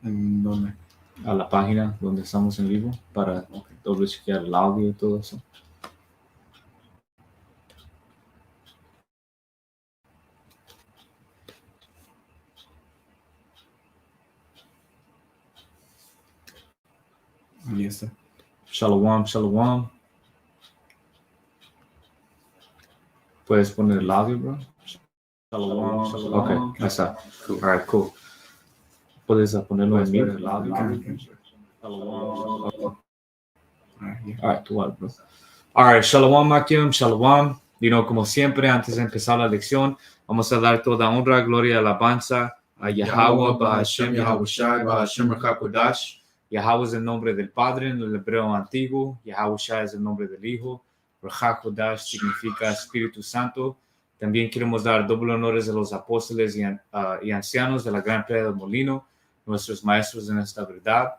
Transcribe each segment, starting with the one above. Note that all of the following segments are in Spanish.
¿En dónde? A la página donde estamos en vivo para doble chequear el audio y todo eso. Ahí está. Shalom, shalom. ¿Puedes poner el audio, bro? Shalom, shalom. Ok, ahí está. Cool. All right, cool. ¿Puedes ponerlo en mute? Shalom. All right, tú, bro. All right, shalom, Makim, shalom. Como siempre, antes de empezar la lección, vamos a dar toda honra, gloria y alabanza a Yahweh, Bahashem, Yahushai, Bahashem, Rachakodash. Yahweh es el nombre del Padre en el hebreo antiguo. Yahushai es el nombre del Hijo. Rachakodash significa Espíritu Santo. También queremos dar doble honores a los apóstoles y ancianos de la Gran Piedra del Molino, nuestros maestros en esta verdad.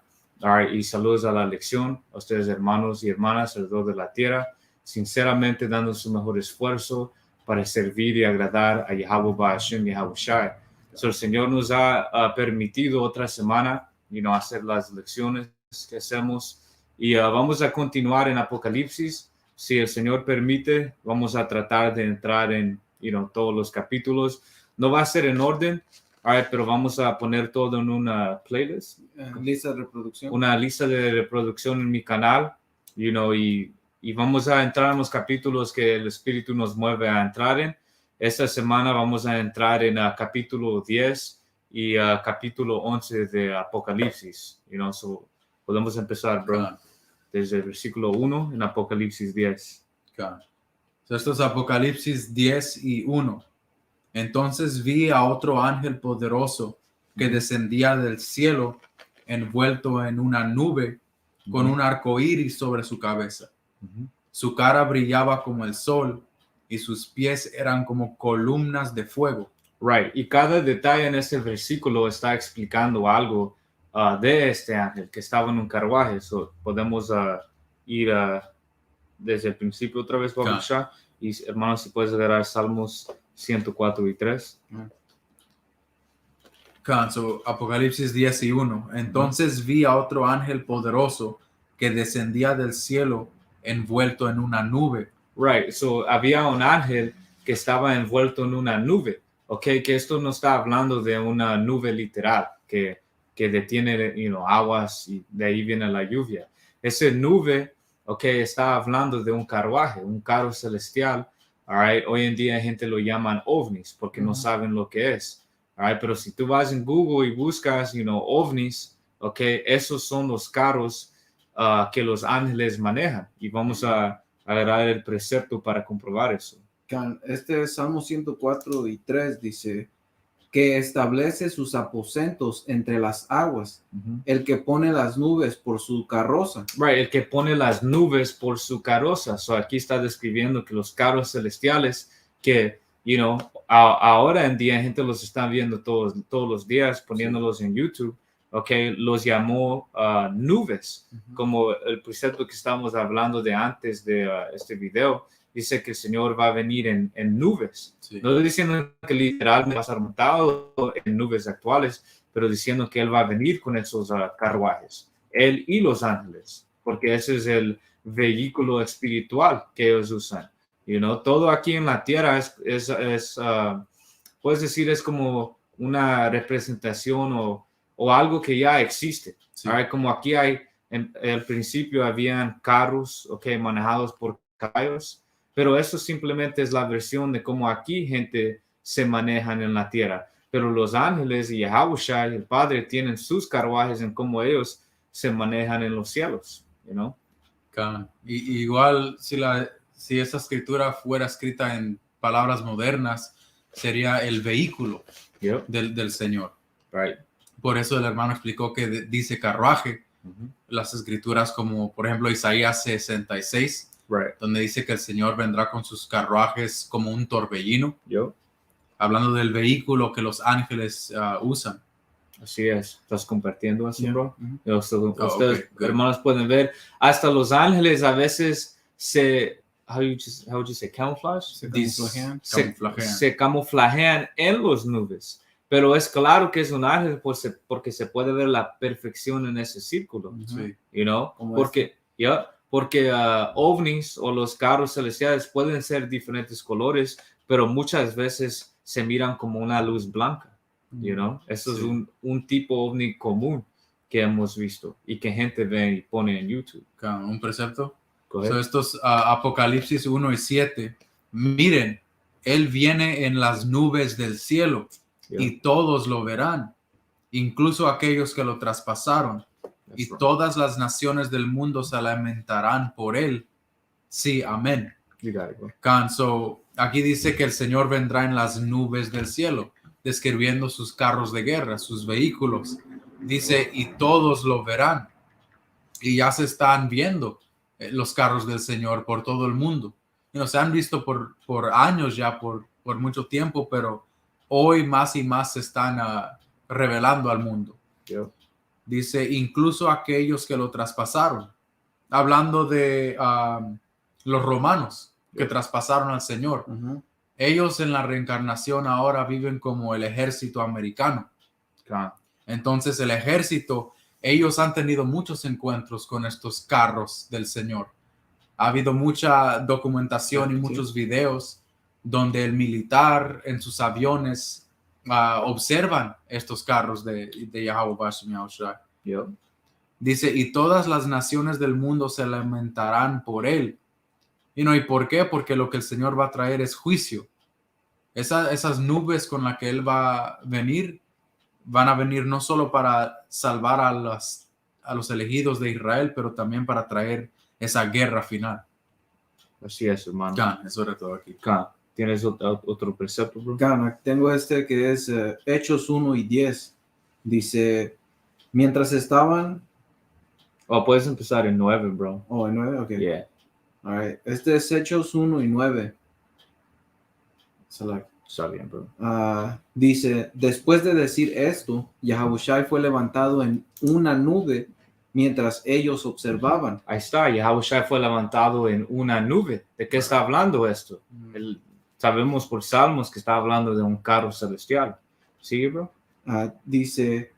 Y saludos a la lección, a ustedes hermanos y hermanas alrededor de la tierra, sinceramente dando su mejor esfuerzo para servir y agradar a Yahweh Bahashem Yahushai. El Señor nos ha permitido otra semana hacer las lecciones que hacemos y vamos a continuar en Apocalipsis. Si el Señor permite, vamos a tratar de entrar en todos los capítulos. No va a ser en orden, pero vamos a poner todo en una playlist. Lista de reproducción. Una lista de reproducción en mi canal, y vamos a entrar en los capítulos que el Espíritu nos mueve a entrar en. Esta semana vamos a entrar en capítulo 10 y capítulo 11 de Apocalipsis. So podemos empezar, bro, desde el versículo 1 en Apocalipsis 10. So esto es Apocalipsis 10 y 1. Entonces vi a otro ángel poderoso que descendía del cielo, envuelto en una nube, con un arco iris sobre su cabeza. Su cara brillaba como el sol y sus pies eran como columnas de fuego. Right. Y cada detalle en este versículo está explicando algo de este ángel que estaba en un carruaje. So, podemos ir desde el principio otra vez, y hermanos, si puedes agarrar Salmos 104 y 3. So, Apocalipsis 10 y 1. Entonces vi a otro ángel poderoso que descendía del cielo envuelto en una nube. Right. So, había un ángel que estaba envuelto en una nube. Okay, que esto no está hablando de una nube literal que detiene aguas y de ahí viene la lluvia. Esa nube, está hablando de un carruaje, un carro celestial. All right? Hoy en día gente lo llaman ovnis porque no saben lo que es. All right? Pero si tú vas en Google y buscas, ovnis, esos son los carros que los ángeles manejan. Y vamos a agarrar el precepto para comprobar eso. Este Salmo 104 y 3 dice que establece sus aposentos entre las aguas, el que pone las nubes por su carroza. Right, el que pone las nubes por su carroza. So aquí está describiendo que los carros celestiales que, ahora en día gente los está viendo todos los días, poniéndolos en YouTube, los llamó nubes, como el precepto que estamos hablando de antes de este video. Dice que el Señor va a venir en nubes. Sí. No estoy diciendo que literalmente va a estar montado en nubes actuales, pero diciendo que Él va a venir con esos carruajes. Él y los ángeles, porque ese es el vehículo espiritual que ellos usan. Todo aquí en la tierra es puedes decir, es como una representación o algo que ya existe. Sí. Como aquí en el principio habían carros, manejados por caballos. Pero eso simplemente es la versión de cómo aquí gente se manejan en la tierra. Pero los ángeles y Yahushua, el Padre, tienen sus carruajes en cómo ellos se manejan en los cielos. Y igual, si esa escritura fuera escrita en palabras modernas, sería el vehículo del Señor. Right. Por eso el hermano explicó que dice carruaje. Las escrituras como, por ejemplo, Isaías 66, right, donde dice que el Señor vendrá con sus carruajes como un torbellino, hablando del vehículo que los ángeles usan. Así es, estás compartiendo así, bro. Ustedes, hermanos, pueden ver, hasta los ángeles a veces how would you say, camouflage? Se camuflajean Se camuflajean en las nubes. Pero es claro que es un ángel porque se puede ver la perfección en ese círculo, Sí. you know, Como porque ovnis o los carros celestiales pueden ser diferentes colores, pero muchas veces se miran como una luz blanca, you know. Eso Sí. es un tipo ovni común que hemos visto y que gente ve y pone en YouTube. Un precepto. Correcto. So, estos Apocalipsis 1 y 7. Miren, Él viene en las nubes del cielo y todos lo verán, incluso aquellos que lo traspasaron. That's Y right. todas las naciones del mundo se lamentarán por Él. Sí, amén. You got it, bro. So, aquí dice que el Señor vendrá en las nubes del cielo, describiendo sus carros de guerra, sus vehículos. Dice, y todos lo verán. Y ya se están viendo los carros del Señor por todo el mundo. Se han visto por años ya, por mucho tiempo, pero hoy más y más se están revelando al mundo. Yeah. Dice, incluso aquellos que lo traspasaron. Hablando de los romanos que traspasaron al Señor. Ellos en la reencarnación ahora viven como el ejército americano. Entonces el ejército, ellos han tenido muchos encuentros con estos carros del Señor. Ha habido mucha documentación y muchos videos donde el militar en sus aviones observan estos carros de Yahweh Bashem Yahushua. Yeah. Dice, y todas las naciones del mundo se lamentarán por él. ¿Y por qué? Porque lo que el Señor va a traer es juicio. Esas nubes con las que Él va a venir, van a venir no solo para salvar a los elegidos de Israel, pero también para traer esa guerra final. Así es, hermano. Eso era todo aquí. ¿Tienes otro precepto, bro? Tengo este que es Hechos 1 y 10. Dice, mientras estaban... Puedes empezar en 9, bro. En 9, ok. Yeah. All right. Este es Hechos 1 y 9. Select. Está bien, bro. Dice, después de decir esto, Yahushua fue levantado en una nube mientras ellos observaban. Ahí está, Yahushua fue levantado en una nube. ¿De qué está hablando esto? Sabemos por Salmos que está hablando de un carro celestial. ¿Sigue, bro? Dice,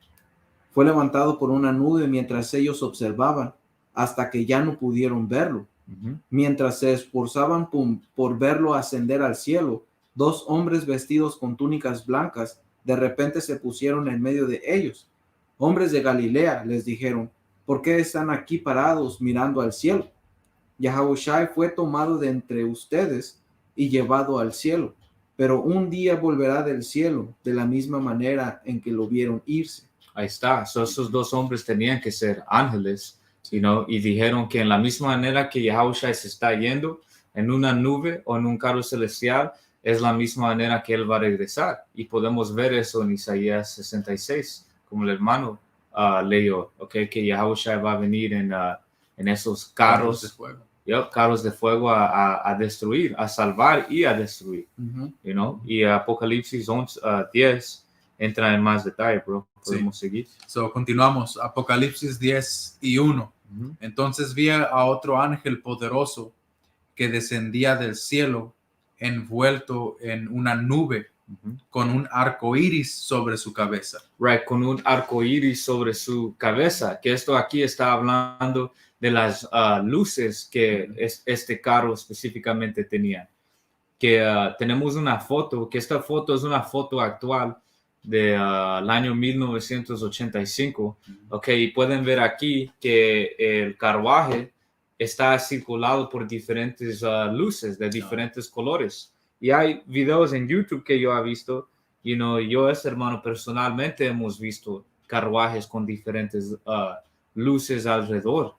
fue levantado por una nube mientras ellos observaban, hasta que ya no pudieron verlo. Mientras se esforzaban por verlo ascender al cielo, dos hombres vestidos con túnicas blancas de repente se pusieron en medio de ellos. Hombres de Galilea, les dijeron, ¿por qué están aquí parados mirando al cielo? Yahushua fue tomado de entre ustedes y llevado al cielo, pero un día volverá del cielo de la misma manera en que lo vieron irse. Ahí está. Esos dos hombres tenían que ser ángeles, y dijeron que en la misma manera que Yahushua se está yendo en una nube o en un carro celestial, es la misma manera que él va a regresar. Y podemos ver eso en Isaías 66, como el hermano leyó, que Yahushua va a venir en esos carros de fuego. Carros de fuego a destruir, a salvar y a destruir. Y Apocalipsis 10 entra en más detalle, bro. Podemos seguir. Continuamos. Apocalipsis 10 y 1. Entonces vi a otro ángel poderoso que descendía del cielo envuelto en una nube con un arco iris sobre su cabeza. Con un arco iris sobre su cabeza. Que esto aquí está hablando de las luces que este carro específicamente tenía. Que tenemos una foto, que esta foto es una foto actual del año 1985, y pueden ver aquí que el carruaje está circulado por diferentes luces de diferentes colores, y hay videos en YouTube que yo he visto, yo hermano personalmente hemos visto carruajes con diferentes luces alrededor,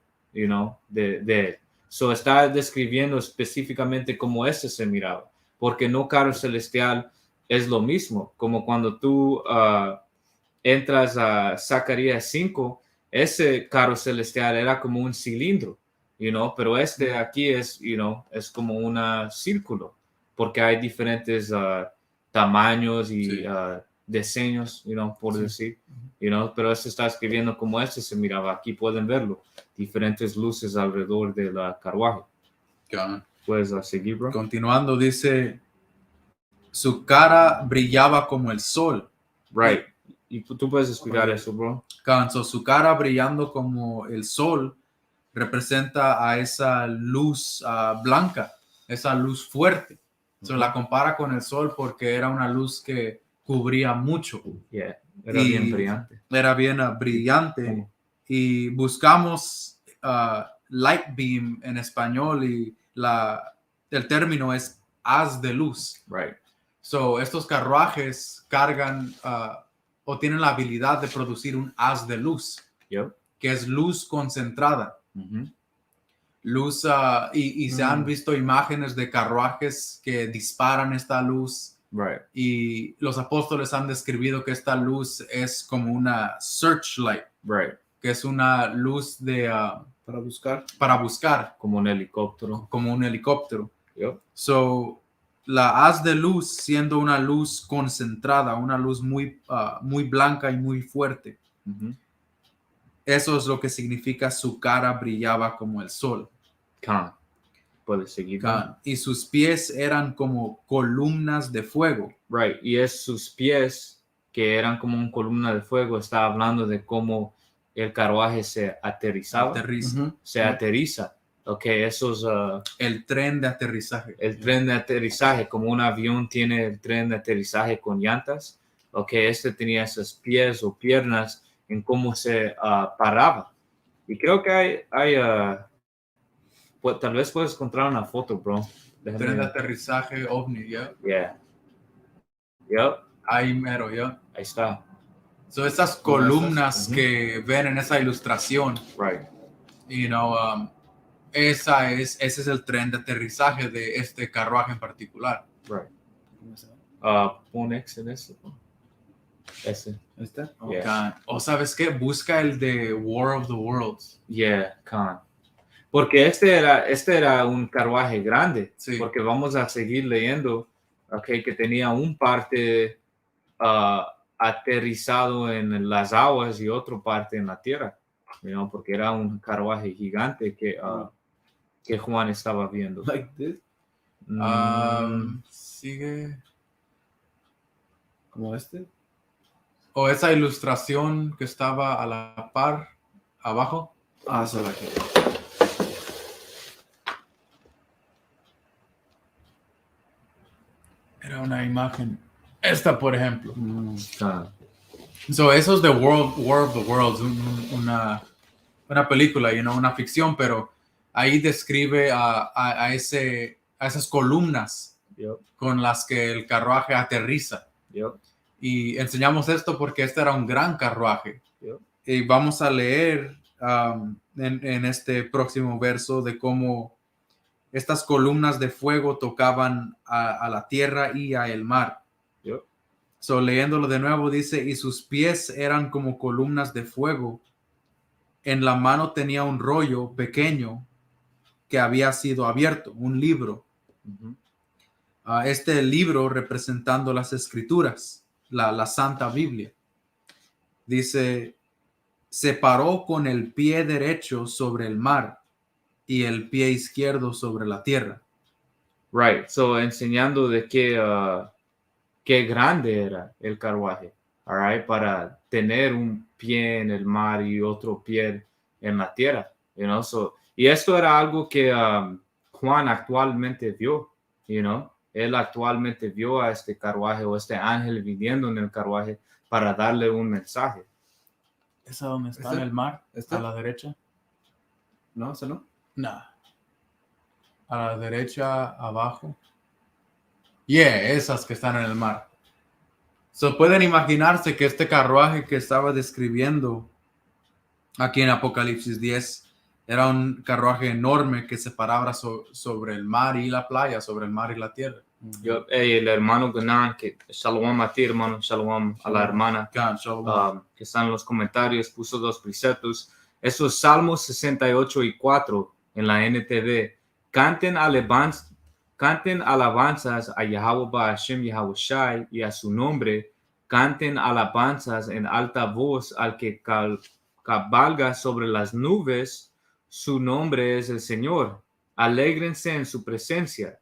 so está describiendo específicamente cómo se miraba, porque no carro celestial es lo mismo, como cuando tú entras a Zacarías 5, ese carro celestial era como un cilindro, pero aquí es como un círculo, porque hay diferentes tamaños y diseños, por decir, pero está escribiendo como se miraba. Aquí pueden verlo, diferentes luces alrededor del carruaje. Puedes seguir, bro. Continuando, dice, su cara brillaba como el sol Right. Y tú puedes explicar eso, bro. So, su cara brillando como el sol representa a esa luz blanca, esa luz fuerte. So, la compara con el sol porque era una luz que cubría mucho. Yeah. Era bien brillante. Era bien brillante. Y buscamos light beam en español y el término es haz de luz. Right. So, estos carruajes cargan o tienen la habilidad de producir un haz de luz, Yep. que es luz concentrada. Luz, y se han visto imágenes de carruajes que disparan esta luz. Right. Y los apóstoles han descrito que esta luz es como una searchlight, Right. que es una luz de para buscar, Como un helicóptero. como un helicóptero. Yep. So, la haz de luz siendo una luz concentrada, una luz muy blanca y muy fuerte. Eso es lo que significa su cara brillaba como el sol. Puedes seguir. Y sus pies eran como columnas de fuego. Right. Y es sus pies que eran como una columna de fuego. Está hablando de cómo el carruaje se aterrizaba. Se aterriza. Ok, eso es el tren de aterrizaje. El tren de aterrizaje, como un avión tiene el tren de aterrizaje con llantas. Ok, este tenía esos pies o piernas en cómo se paraba. Y creo que hay pues, tal vez puedes encontrar una foto, bro. Déjame tren de aterrizaje ovni, Yeah. Yep. Ahí mero, Ahí está. So, esas columnas que ven en esa ilustración. Right. You know, ese es el tren de aterrizaje de este carruaje en particular. Right. Pon X en eso. Ese. ¿Este? Yeah. O ¿sabes qué? Busca el de War of the Worlds. Yeah, porque este era un carruaje grande. Sí. Porque vamos a seguir leyendo, okay, que tenía un parte aterrizado en las aguas y otro parte en la tierra. You know, porque era un carruaje gigante que Juan estaba viendo. Like this? Sigue. ¿Como este? O esa ilustración que estaba a la par abajo. Se la quiero. Era una imagen. Esta, por ejemplo. So, eso es de War of the Worlds, una película, una ficción, pero ahí describe a esas columnas con las que el carruaje aterriza. Y enseñamos esto porque este era un gran carruaje. Y vamos a leer en este próximo verso de cómo estas columnas de fuego tocaban a la tierra y a el mar. So, leyéndolo de nuevo, dice, y sus pies eran como columnas de fuego. En la mano tenía un rollo pequeño que había sido abierto, un libro. Este libro representando las escrituras, la Santa Biblia. Dice, se paró con el pie derecho sobre el mar y el pie izquierdo sobre la tierra. Right, so enseñando de qué grande era el carruaje, all right, para tener un pie en el mar y otro pie en la tierra, you know, so, y esto era algo que Juan actualmente vio, you know, él actualmente vio a este carruaje o este ángel viniendo en el carruaje para darle un mensaje. ¿Esa donde está en el mar? ¿A la derecha? No, ¿esa no? No. A la derecha, abajo. Esas que están en el mar. So, pueden imaginarse que este carruaje que estaba describiendo aquí en Apocalipsis 10 era un carruaje enorme que se paraba sobre el mar y la playa, sobre el mar y la tierra. El hermano Ganan, que shalom a ti, hermano, shalom a la hermana, que está en los comentarios, puso 2 preceptos. Eso es Salmos 68 y 4 en la NTV. Canten alabanzas a Yahweh Ba'ashem Yahushai y a su nombre. Canten alabanzas en alta voz al que cabalga sobre las nubes. Su nombre es el Señor. Alégrense en su presencia.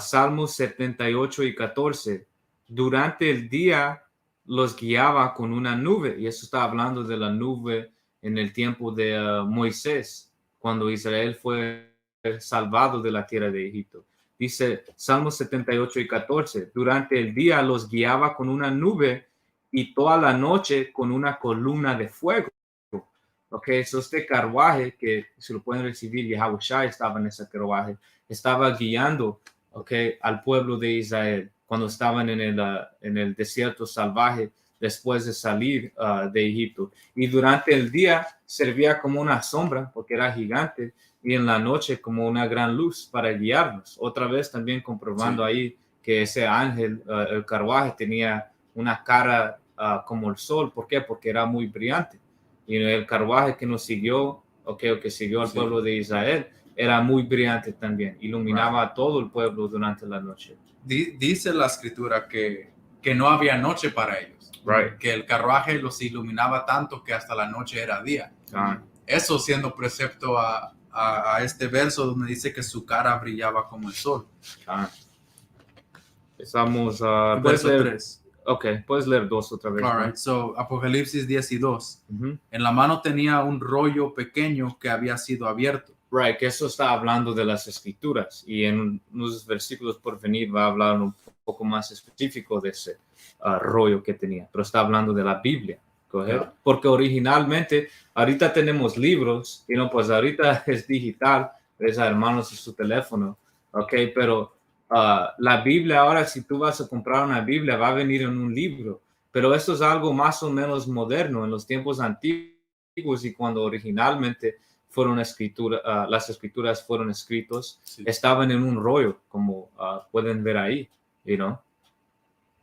Salmos 78 y 14. Durante el día los guiaba con una nube, y eso está hablando de la nube en el tiempo de Moisés, cuando Israel fue salvado de la tierra de Egipto. Dice Salmos 78 y 14, durante el día los guiaba con una nube y toda la noche con una columna de fuego. Ok, eso este carruaje que se lo pueden recibir, Yahushua estaba en ese carruaje, estaba guiando, ok, al pueblo de Israel cuando estaban en el desierto salvaje después de salir de Egipto. Y durante el día servía como una sombra porque era gigante, y en la noche como una gran luz para guiarnos. Otra vez también comprobando ahí que ese ángel, el carruaje, tenía una cara como el sol. ¿Por qué? Porque era muy brillante. Y el carruaje que nos siguió, o que siguió al pueblo de Israel, era muy brillante también. Iluminaba a todo el pueblo durante la noche. Dice la escritura que no había noche para ellos. Right. Que el carruaje los iluminaba tanto que hasta la noche era día. Eso siendo precepto a este verso donde dice que su cara brillaba como el sol. Estamos verso 3. Ok, puedes leer 2 otra vez. All right. So, Apocalipsis 10 y 2. Uh-huh. En la mano tenía un rollo pequeño que había sido abierto. Right, que eso está hablando de las escrituras, y en unos versículos por venir va a hablar un poco más específico de ese rollo que tenía, pero está hablando de la Biblia. Yeah. Porque originalmente, ahorita tenemos libros, y no, pues ahorita es digital, ves a hermanos en su teléfono, ok, pero la Biblia ahora, si tú vas a comprar una Biblia, va a venir en un libro, pero esto es algo más o menos moderno en los tiempos antiguos, y cuando originalmente fueron las escrituras fueron escritos, estaban en un rollo, como pueden ver ahí, you know.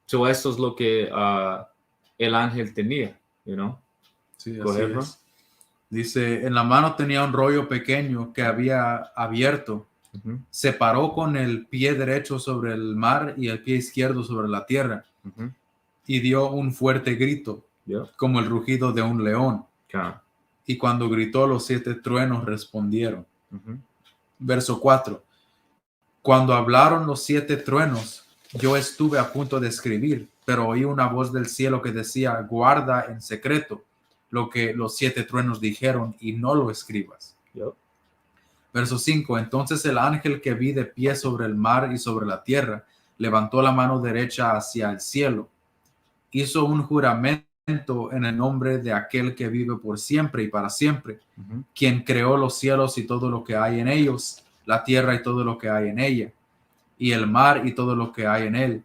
So esto es lo que el ángel tenía, you know. Sí, así es. Dice, en la mano tenía un rollo pequeño que había abierto. Uh-huh. Se paró con el pie derecho sobre el mar y el pie izquierdo sobre la tierra. Uh-huh. Y dio un fuerte grito, como el rugido de un león. Y cuando gritó, los 7 truenos respondieron. Uh-huh. Verso 4. Cuando hablaron los 7 truenos, yo estuve a punto de escribir, pero oí una voz del cielo que decía, guarda en secreto lo que los 7 truenos dijeron y no lo escribas. Yep. Verso 5. Entonces el ángel que vi de pie sobre el mar y sobre la tierra levantó la mano derecha hacia el cielo, hizo un juramento en el nombre de aquel que vive por siempre y para siempre, uh-huh, quien creó los cielos y todo lo que hay en ellos, la tierra y todo lo que hay en ella, y el mar y todo lo que hay en él.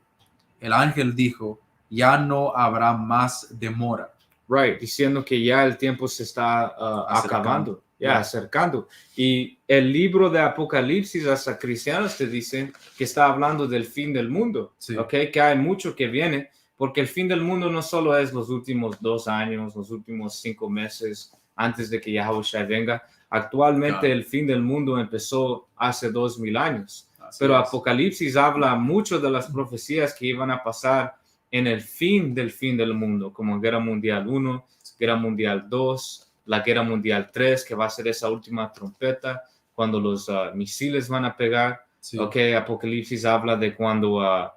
El ángel dijo, ya no habrá más demora. Right, diciendo que ya el tiempo se está acabando, acercando. Y el libro de Apocalipsis, hasta cristianos te dicen que está hablando del fin del mundo, okay, que hay mucho que viene. Porque el fin del mundo no solo es los últimos 2 años, los últimos 5 meses antes de que Yahushua venga. Actualmente el fin del mundo empezó hace 2000 años. Pero Apocalipsis habla mucho de las profecías que iban a pasar en el fin del mundo, como Guerra Mundial 1, Guerra Mundial 2, la Guerra Mundial 3, que va a ser esa última trompeta, cuando los misiles van a pegar. Okay, Apocalipsis habla de cuando...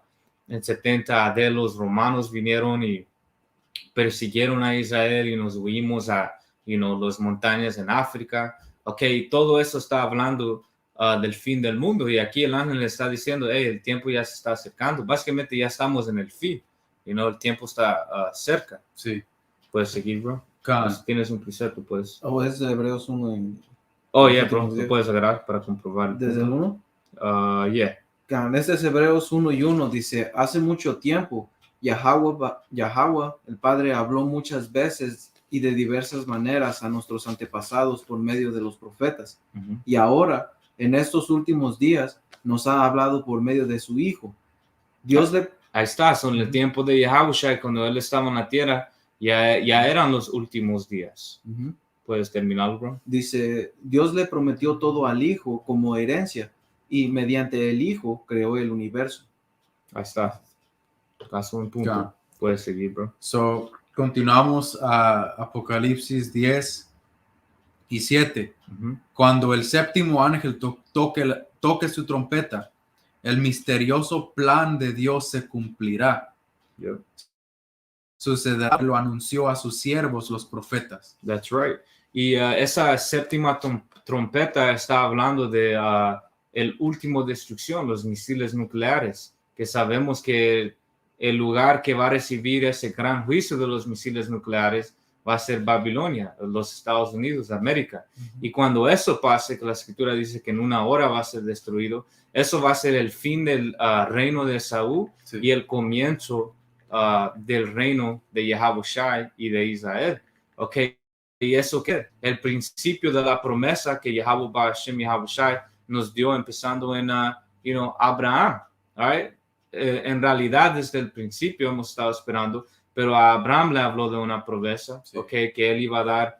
en 70 AD los romanos vinieron y persiguieron a Israel y nos huimos a las montañas en África. Okay, todo eso está hablando del fin del mundo, y aquí el ángel le está diciendo, el tiempo ya se está acercando. Básicamente ya estamos en el fin, el tiempo está cerca. Sí. Puedes seguir, bro. Pues, tienes un precepto, pues. Es de Hebreos 1. Bro, lo puedes agarrar para comprobar. ¿Desde el 1? Yeah. Este es Hebreos 1:1, dice, hace mucho tiempo, Yahweh, el Padre, habló muchas veces y de diversas maneras a nuestros antepasados por medio de los profetas. Uh-huh. Y ahora, en estos últimos días, nos ha hablado por medio de su Hijo. Ahí está, son el tiempo de Yahushua, cuando Él estaba en la tierra, ya eran los últimos días. Uh-huh. ¿Puedes terminar, bro? Dice, Dios le prometió todo al Hijo como herencia, y mediante el Hijo creó el universo. Ahí está. Caso un punto. Yeah. Puedes seguir, bro. So, continuamos a Apocalipsis 10 y 7. Uh-huh. Cuando el séptimo ángel toque su trompeta, el misterioso plan de Dios se cumplirá. Yep. sucederá, lo anunció a sus siervos, los profetas. That's right. Y esa séptima trompeta está hablando de el último destrucción, los misiles nucleares, que sabemos que el lugar que va a recibir ese gran juicio de los misiles nucleares va a ser Babilonia, los Estados Unidos de América. Y cuando eso pase, que la escritura dice que en 1 hora va a ser destruido, eso va a ser el fin del reino de Saúl y el comienzo del reino de Yahawashi y de Israel. ¿Ok? ¿Y eso qué? El principio de la promesa que Yahawashi nos dio empezando en Abraham. Right? En realidad, desde el principio hemos estado esperando, pero a Abraham le habló de una promesa, okay, que él iba a dar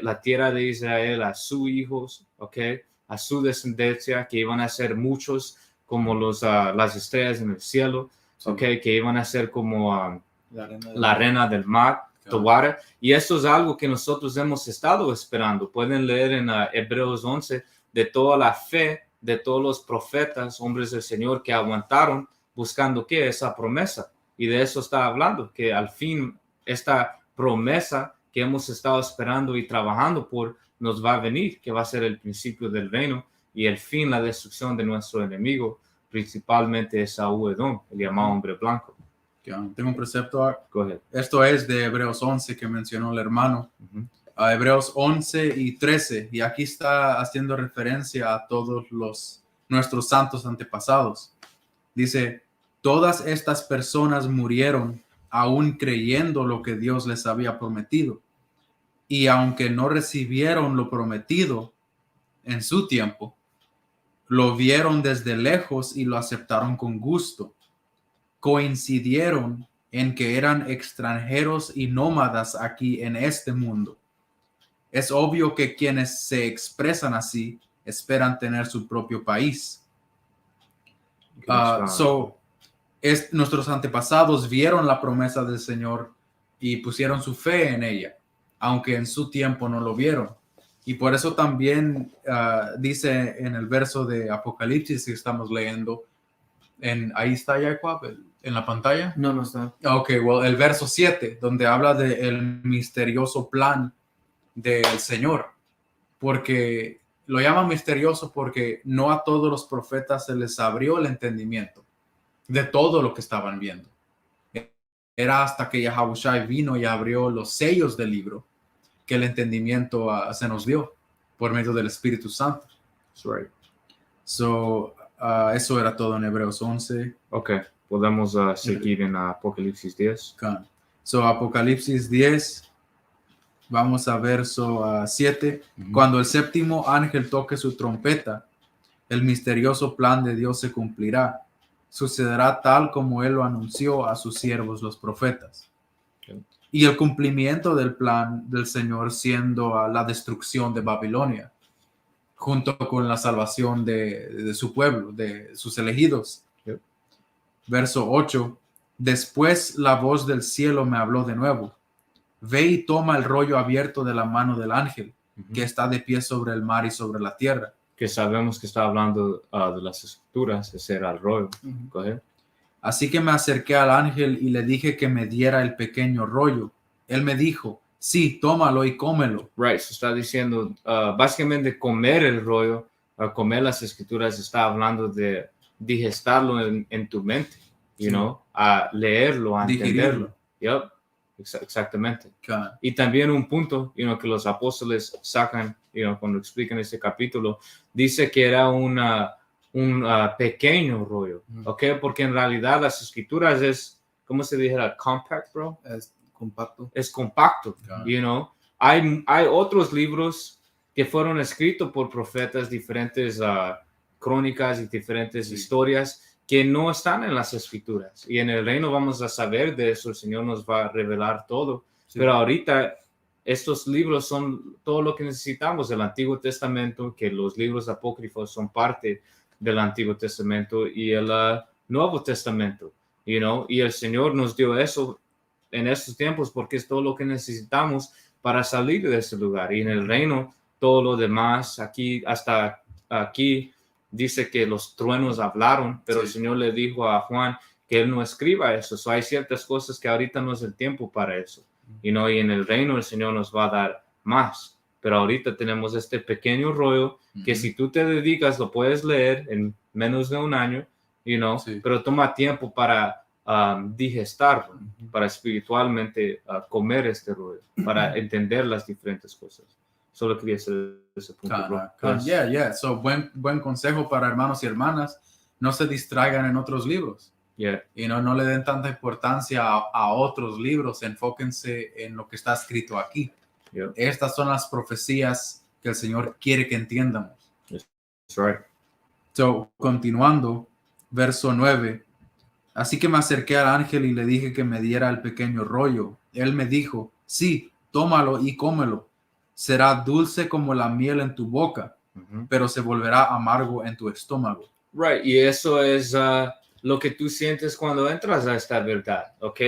la tierra de Israel a sus hijos, okay, a su descendencia, que iban a ser muchos como las estrellas en el cielo, okay, que iban a ser como la arena del mar, Tobara. Y esto es algo que nosotros hemos estado esperando. Pueden leer en Hebreos 11 de toda la fe de todos los profetas, hombres del Señor, que aguantaron buscando ¿qué? Esa promesa. Y de eso está hablando, que al fin esta promesa que hemos estado esperando y trabajando por nos va a venir, que va a ser el principio del reino y el fin, la destrucción de nuestro enemigo, principalmente Esaú Edom, el llamado hombre blanco. Tengo un precepto. Go ahead. Esto es de Hebreos 11 que mencionó el hermano. Hebreos 11 y 13. Y aquí está haciendo referencia a todos nuestros santos antepasados. Dice, todas estas personas murieron aún creyendo lo que Dios les había prometido. Y aunque no recibieron lo prometido en su tiempo, lo vieron desde lejos y lo aceptaron con gusto. Coincidieron en que eran extranjeros y nómadas aquí en este mundo. Es obvio que quienes se expresan así esperan tener su propio país. Nuestros antepasados vieron la promesa del Señor y pusieron su fe en ella, aunque en su tiempo no lo vieron. Y por eso también dice en el verso de Apocalipsis que estamos leyendo, ahí está Jacob, en la pantalla. No está. Ok, el verso 7, donde habla del misterioso plan del Señor, porque lo llama misterioso porque no a todos los profetas se les abrió el entendimiento de todo lo que estaban viendo. Era hasta que Yahawashi vino y abrió los sellos del libro que el entendimiento se nos dio por medio del Espíritu Santo. That's right. Eso era todo en Hebreos 11. Ok, podemos seguir en Apocalipsis 10. Apocalipsis 10. Vamos a verso 7. Cuando el séptimo ángel toque su trompeta, el misterioso plan de Dios se cumplirá. Sucederá tal como él lo anunció a sus siervos los profetas. Y el cumplimiento del plan del Señor siendo la destrucción de Babilonia, junto con la salvación de su pueblo, de sus elegidos. Verso 8. Después la voz del cielo me habló de nuevo. Ve y toma el rollo abierto de la mano del ángel, que está de pie sobre el mar y sobre la tierra. Que sabemos que está hablando de las escrituras, ese era el rollo. Así que me acerqué al ángel y le dije que me diera el pequeño rollo. Él me dijo, sí, tómalo y cómelo. Right, so está diciendo, básicamente comer el rollo, comer las escrituras, está hablando de digestarlo en tu mente, a leerlo, a entenderlo. Yep. Exactamente. Y también un punto que los apóstoles sacan cuando explican este capítulo, dice que era un pequeño rollo, porque en realidad las escrituras es, ¿cómo se dijera? Compact, bro. Es compacto. Hay otros libros que fueron escritos por profetas, diferentes crónicas y diferentes historias que no están en las escrituras, y en el reino vamos a saber de eso, el Señor nos va a revelar todo, pero ahorita estos libros son todo lo que necesitamos del Antiguo Testamento, que los libros apócrifos son parte del Antiguo Testamento y el Nuevo Testamento, y el Señor nos dio eso en estos tiempos porque es todo lo que necesitamos para salir de ese lugar, y en el reino todo lo demás, hasta aquí dice que los truenos hablaron, pero el Señor le dijo a Juan que Él no escriba eso. So, hay ciertas cosas que ahorita no es el tiempo para eso. Y en el reino el Señor nos va a dar más. Pero ahorita tenemos este pequeño rollo que si tú te dedicas lo puedes leer en menos de un año, Sí. pero toma tiempo para digestarlo, para espiritualmente comer este rollo, para entender las diferentes cosas. Solo quería hacer ese punto. Yeah. So, buen consejo para hermanos y hermanas. No se distraigan en otros libros. Yeah. Y no le den tanta importancia a otros libros. Enfóquense en lo que está escrito aquí. Yeah. Estas son las profecías que el Señor quiere que entiendamos. That's right. So, continuando, verso 9. Así que me acerqué al ángel y le dije que me diera el pequeño rollo. Él me dijo, sí, tómalo y cómelo. Será dulce como la miel en tu boca, pero se volverá amargo en tu estómago. Right, y eso es lo que tú sientes cuando entras a esta verdad, ¿ok?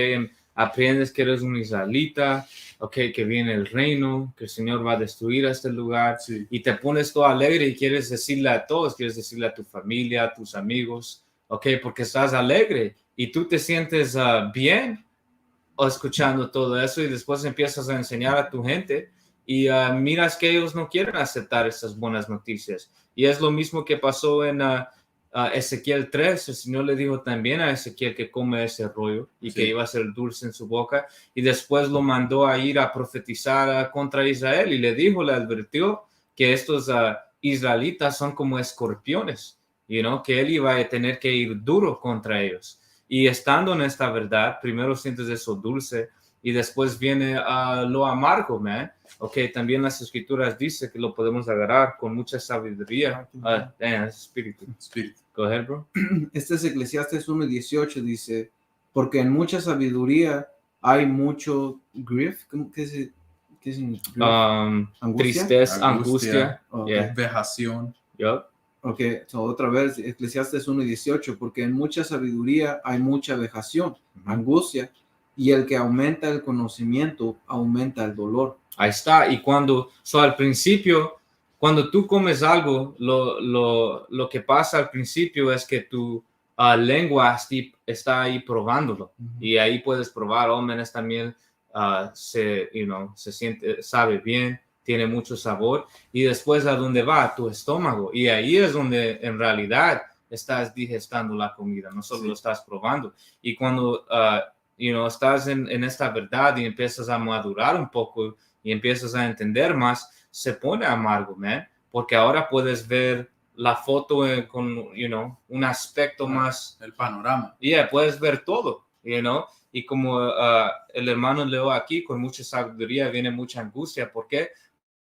Aprendes que eres un israelita, ¿ok? Que viene el reino, que el Señor va a destruir este lugar, Sí. y te pones todo alegre y quieres decirle a todos, quieres decirle a tu familia, a tus amigos, ¿ok? Porque estás alegre y tú te sientes bien escuchando todo eso y después empiezas a enseñar a tu gente y miras que ellos no quieren aceptar esas buenas noticias. Y es lo mismo que pasó en Ezequiel 3. El Señor le dijo también a Ezequiel que come ese rollo y que iba a ser dulce en su boca. Y después lo mandó a ir a profetizar contra Israel y le advirtió que estos israelitas son como escorpiones, que él iba a tener que ir duro contra ellos. Y estando en esta verdad, primero sientes eso dulce y después viene lo amargo, man. Ok, también las escrituras dicen que lo podemos agarrar con mucha sabiduría. Espíritu. Go ahead, bro. Este es Eclesiastes 1:18, dice, porque en mucha sabiduría hay mucho grief. ¿Qué significa? Tristeza, angustia. Okay. Vejación. Yep. Ok, so otra vez, Eclesiastes 1:18, porque en mucha sabiduría hay mucha vejación, angustia, y el que aumenta el conocimiento aumenta el dolor. Ahí está, y al principio, cuando tú comes algo, lo que pasa al principio es que tu lengua está ahí probándolo, y ahí puedes probar, menos también se siente, sabe bien, tiene mucho sabor, y después a dónde va, a tu estómago, y ahí es donde en realidad estás digestando la comida, no solo lo estás probando. Y cuando estás en esta verdad y empiezas a madurar un poco y empiezas a entender más, se pone amargo, man, porque ahora puedes ver la foto con, un aspecto más... El panorama. Puedes ver todo, y como el hermano leo aquí, con mucha sabiduría viene mucha angustia. ¿Por qué?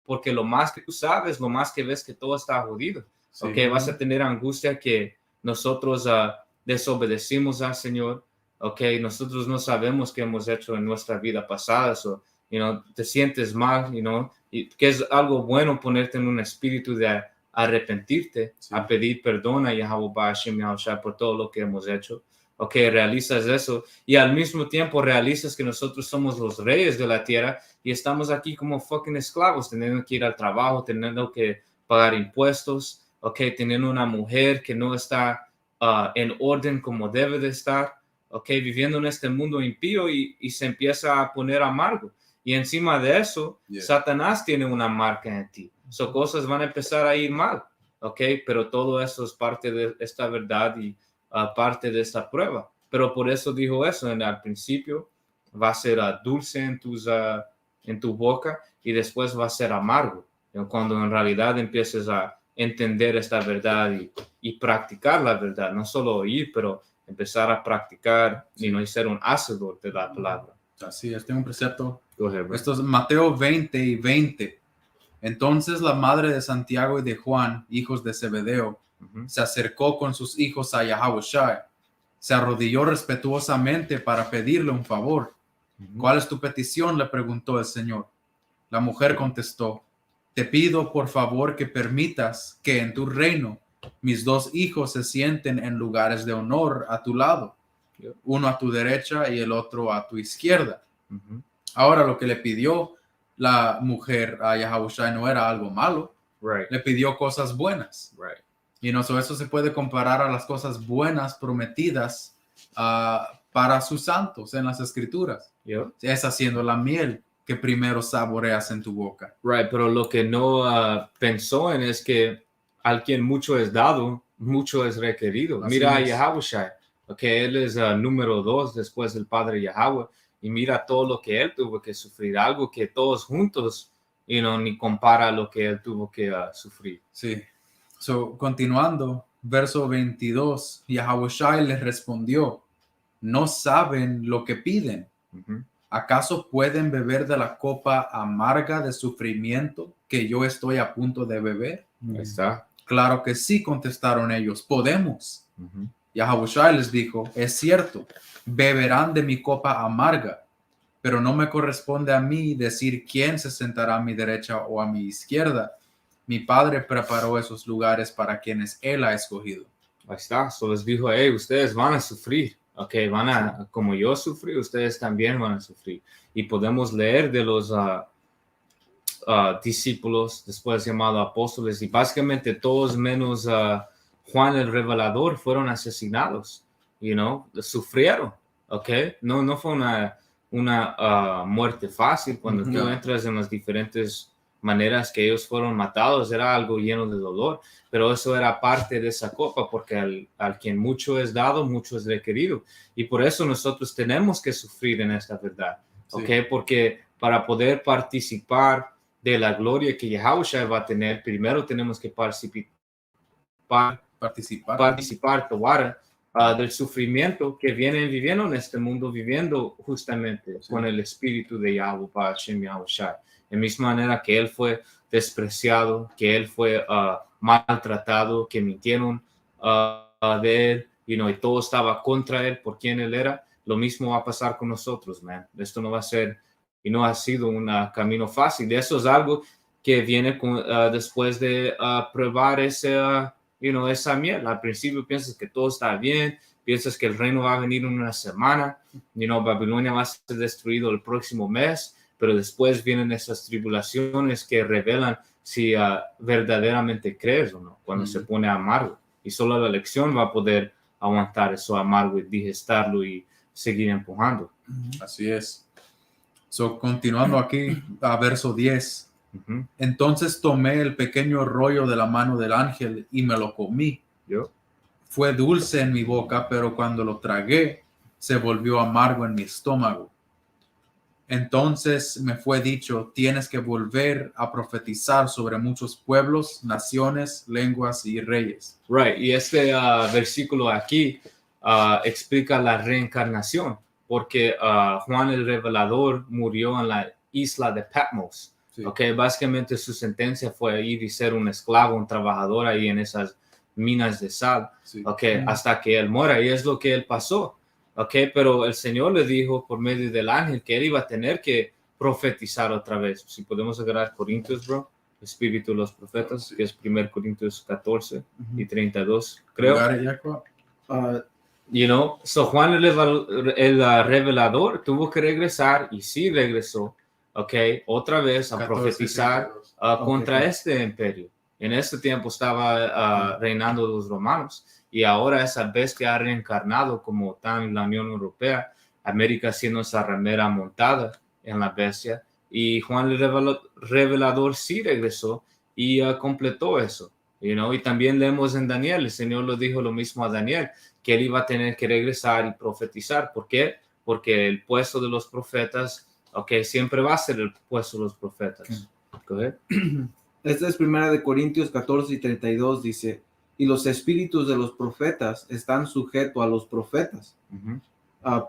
Porque lo más que tú sabes, lo más que ves que todo está jodido. Sí. Ok, vas a tener angustia que nosotros desobedecimos al Señor. Ok, nosotros no sabemos qué hemos hecho en nuestra vida pasada. So, te sientes mal, y que es algo bueno ponerte en un espíritu de arrepentirte, a pedir perdón a Yahweh Hashem Yahushua por todo lo que hemos hecho. Ok, realizas eso y al mismo tiempo realizas que nosotros somos los reyes de la tierra y estamos aquí como fucking esclavos, teniendo que ir al trabajo, teniendo que pagar impuestos, ok, teniendo una mujer que no está en orden como debe de estar, ok, viviendo en este mundo impío y se empieza a poner amargo. Y encima de eso, Satanás tiene una marca en ti. So cosas van a empezar a ir mal, ok, pero todo eso es parte de esta verdad y parte de esta prueba. Pero por eso dijo eso al principio, va a ser dulce en tu boca y después va a ser amargo. Cuando en realidad empieces a entender esta verdad y practicar la verdad, no solo oír, pero empezar a practicar y ser un hacedor de la palabra. Así es, tengo un precepto. Ahead, esto es Mateo 20 y 20. Entonces la madre de Santiago y de Juan, hijos de Zebedeo, se acercó con sus hijos a Yahushua. Se arrodilló respetuosamente para pedirle un favor. ¿Cuál es tu petición?, le preguntó el Señor. La mujer contestó, te pido por favor que permitas que en tu reino mis dos hijos se sienten en lugares de honor a tu lado, uno a tu derecha y el otro a tu izquierda. Ahora lo que le pidió la mujer a Yahushua no era algo malo. Le pidió cosas buenas. Y eso se puede comparar a las cosas buenas prometidas para sus santos en las escrituras. Yo. Es haciendo la miel que primero saboreas en tu boca. Right, pero lo que no pensó en es que al quien mucho es dado, mucho es requerido. Así Mira es. a Yahushua, okay, él es número 2 después del Padre Yahweh, y mira todo lo que él tuvo que sufrir, algo que todos juntos, ni compara a lo que él tuvo que sufrir. Sí. So, continuando, verso 22, Yahushua les respondió, ¿no saben lo que piden? Ujú. ¿Acaso pueden beber de la copa amarga de sufrimiento que yo estoy a punto de beber? Ahí está. Claro que sí, contestaron ellos, podemos. Ujú. Yahushua les dijo, es cierto, beberán de mi copa amarga, pero no me corresponde a mí decir quién se sentará a mi derecha o a mi izquierda. Mi Padre preparó esos lugares para quienes Él ha escogido. Ahí está. So les dijo, hey, ustedes van a sufrir. Okay, como yo sufrí, ustedes también van a sufrir. Y podemos leer de los discípulos, después llamados apóstoles, y básicamente todos menos Juan el Revelador fueron asesinados, sufrieron, okay. No fue una muerte fácil. Cuando tú entras en las diferentes maneras que ellos fueron matados, era algo lleno de dolor, pero eso era parte de esa copa, porque al quien mucho es dado, mucho es requerido, y por eso nosotros tenemos que sufrir en esta verdad, Sí. ¿ok? Porque para poder participar de la gloria que Yahushua va a tener, primero tenemos que participar Tawara, del sufrimiento que vienen viviendo en este mundo, viviendo justamente con el espíritu de Yahweh, Hashem Yahushua. De misma manera que él fue despreciado, que él fue maltratado, que mintieron de él, y todo estaba contra él por quien él era, lo mismo va a pasar con nosotros, man. Esto no va a ser, y no ha sido un camino fácil. Eso es algo que viene después de probar esa miel. Al principio piensas que todo está bien, piensas que el reino va a venir en una semana, Babilonia va a ser destruido el próximo mes, pero después vienen esas tribulaciones que revelan si verdaderamente crees o no, cuando se pone amargo. Y solo la elección va a poder aguantar eso amargo y digestarlo y seguir empujando. Así es. So, continuando aquí a verso 10. Uh-huh. Entonces tomé el pequeño rollo de la mano del ángel y me lo comí. Yo. Fue dulce en mi boca, pero cuando lo tragué, se volvió amargo en mi estómago. Entonces me fue dicho, tienes que volver a profetizar sobre muchos pueblos, naciones, lenguas y reyes. Right, y este versículo aquí explica la reencarnación, porque Juan el Revelador murió en la isla de Patmos. Sí. Okay, básicamente su sentencia fue ir y ser un esclavo, un trabajador ahí en esas minas de sal, Sí. okay, hasta que él muera, y es lo que él pasó. Okay, pero el Señor le dijo por medio del ángel que él iba a tener que profetizar otra vez. Si podemos agarrar Corintios, bro, Espíritu de los Profetas, Sí. que es 1 Corintios 14 y 32, creo. So Juan el Revelador tuvo que regresar, y sí regresó, okay, otra vez a 14, profetizar 32. contra este imperio. En este tiempo estaba reinando los romanos, y ahora esa bestia ha reencarnado como tan la Unión Europea, América siendo esa ramera montada en la bestia, y Juan el Revelador sí regresó y completó eso, y también leemos en Daniel, el Señor lo dijo lo mismo a Daniel, que él iba a tener que regresar y profetizar. ¿Por qué? Porque el puesto de los profetas, okay, siempre va a ser el puesto de los profetas. Okay. Esta es 1 Corintios 14 y 32, dice, y los espíritus de los profetas están sujetos a los profetas,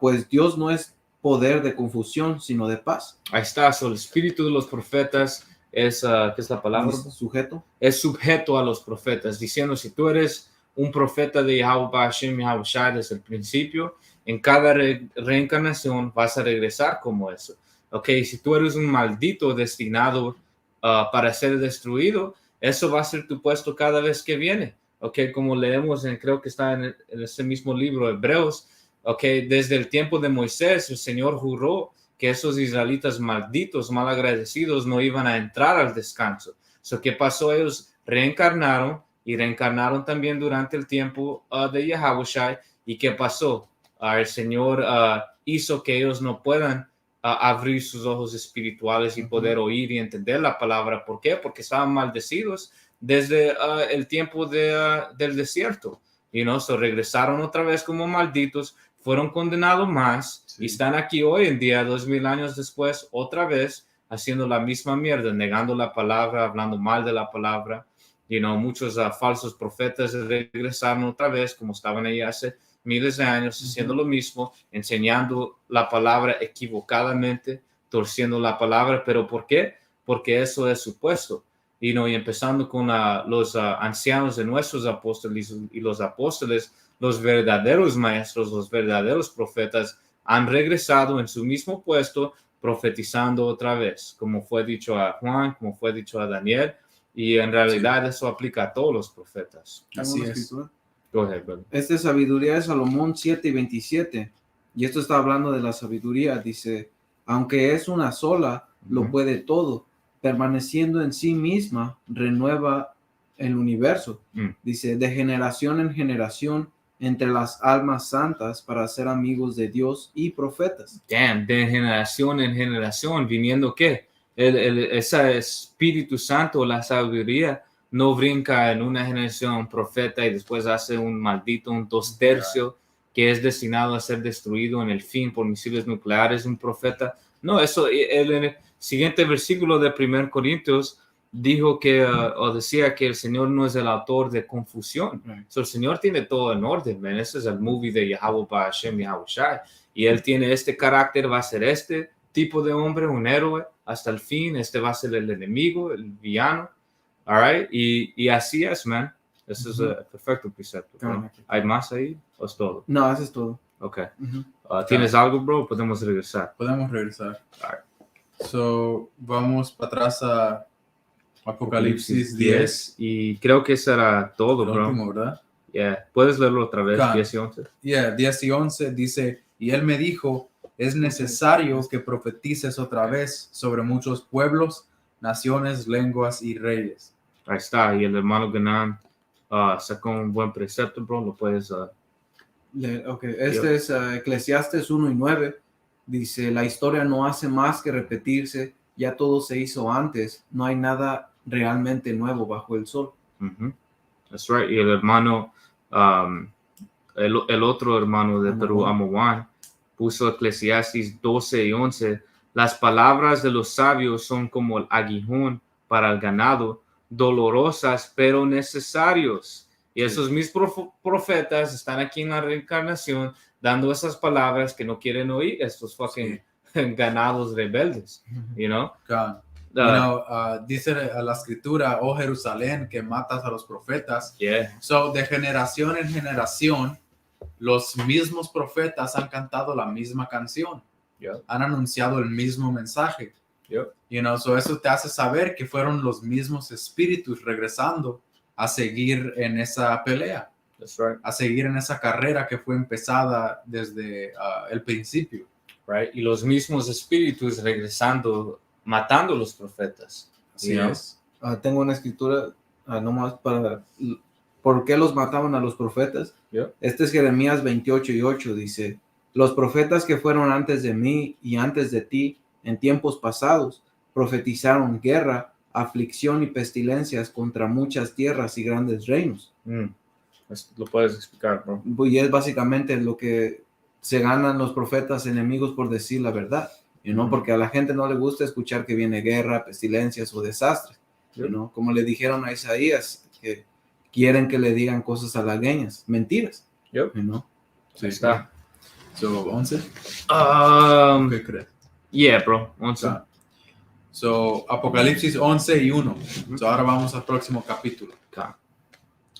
pues Dios no es poder de confusión, sino de paz. Ahí está, el espíritu de los profetas es, ¿qué es la palabra? Sujeto. Es sujeto a los profetas, diciendo, si tú eres un profeta de Yahweh Hashem Yahushua desde el principio, en cada reencarnación vas a regresar como eso. Okay, si tú eres un maldito destinado para ser destruido, eso va a ser tu puesto cada vez que viene. Okay, como leemos creo que está en ese mismo libro, Hebreos, okay, desde el tiempo de Moisés, el Señor juró que esos israelitas malditos, malagradecidos, no iban a entrar al descanso. ¿Qué pasó? Ellos reencarnaron, y reencarnaron también durante el tiempo de Yahushua. ¿Y qué pasó? el Señor hizo que ellos no puedan abrir sus ojos espirituales y poder oír y entender la palabra. ¿Por qué? Porque estaban maldecidos desde el tiempo del desierto. So regresaron otra vez como malditos, fueron condenados más y están aquí hoy en día, 2000 años después, otra vez haciendo la misma mierda, negando la palabra, hablando mal de la palabra. Muchos falsos profetas regresaron otra vez como estaban ahí hace miles de años, haciendo lo mismo, enseñando la palabra equivocadamente, torciendo la palabra. ¿Pero por qué? Porque eso es su puesto. Y empezando con los ancianos de nuestros apóstoles y los apóstoles, los verdaderos maestros, los verdaderos profetas, han regresado en su mismo puesto, profetizando otra vez, como fue dicho a Juan, como fue dicho a Daniel, y en realidad eso aplica a todos los profetas. Así es. Go ahead, brother. Esta es sabiduría de Salomón 7:27, y esto está hablando de la sabiduría. Dice, aunque es una sola, lo puede todo, permaneciendo en sí misma, renueva el universo. Dice, de generación en generación, entre las almas santas, para ser amigos de Dios y profetas. Damn, de generación en generación, viniendo ¿qué? Ese Espíritu Santo, la sabiduría, no brinca en una generación un profeta y después hace un maldito, un 2/3 que es destinado a ser destruido en el fin por misiles nucleares, un profeta. No, eso, el siguiente versículo de 1 Corintios dijo que, o decía que el Señor no es el autor de confusión. So, el Señor tiene todo en orden, man. Ese es el movie de Yahweh Hashem Yahweh Shai. Y Él tiene este carácter, va a ser este tipo de hombre, un héroe hasta el fin. Este va a ser el enemigo, el villano. All right? Y así es, man. Ese es el perfecto precepto. ¿Hay más ahí o es todo? No, eso es todo. Ok. ¿Tienes algo, bro? Podemos regresar. Podemos regresar. All right. So, vamos para atrás a Apocalipsis 10. Y creo que eso era todo, El bro. último, ¿verdad? Yeah. ¿Puedes leerlo otra vez? Claro. 10 y 11. 10 y 11 dice, y él me dijo, es necesario que profetices otra vez sobre muchos pueblos, naciones, lenguas y reyes. Ahí está. Y el hermano Ganan sacó un buen precepto, bro. Lo puedes... Este es Eclesiastes 1:9. Dice, la historia no hace más que repetirse, ya todo se hizo antes, no hay nada realmente nuevo bajo el sol. That's right. Y el hermano, el otro hermano de Perú, Amowan, puso Eclesiastes 12:11. Las palabras de los sabios son como el aguijón para el ganado, dolorosas pero necesarios. Y esos mis profetas están aquí en la reencarnación dando esas palabras que no quieren oír estos fucking ganados rebeldes, you know? Dice la escritura, oh Jerusalén, que matas a los profetas. Yeah. So, de generación en generación, los mismos profetas han cantado la misma canción. Yeah. Han anunciado el mismo mensaje. Yeah. So eso te hace saber que fueron los mismos espíritus regresando a seguir en esa pelea. That's right. A seguir en esa carrera que fue empezada desde el principio. Right. Y los mismos espíritus regresando, matando a los profetas. Así es. Tengo una escritura nomás para por qué los mataban a los profetas. Yeah. Este es Jeremías 28:8. Dice, los profetas que fueron antes de mí y antes de ti en tiempos pasados profetizaron guerra, aflicción y pestilencias contra muchas tierras y grandes reinos. Lo puedes explicar, bro. Y es básicamente lo que se ganan los profetas enemigos por decir la verdad, ¿no? Porque a la gente no le gusta escuchar que viene guerra, pestilencias o desastres, ¿no? Como le dijeron a Isaías, que quieren que le digan cosas halagüeñas, mentiras, ¿no? Sí, está. So, 11. ¿Qué crees? Yeah, bro. 11. So, Apocalipsis 11:1. So, ahora vamos al próximo capítulo.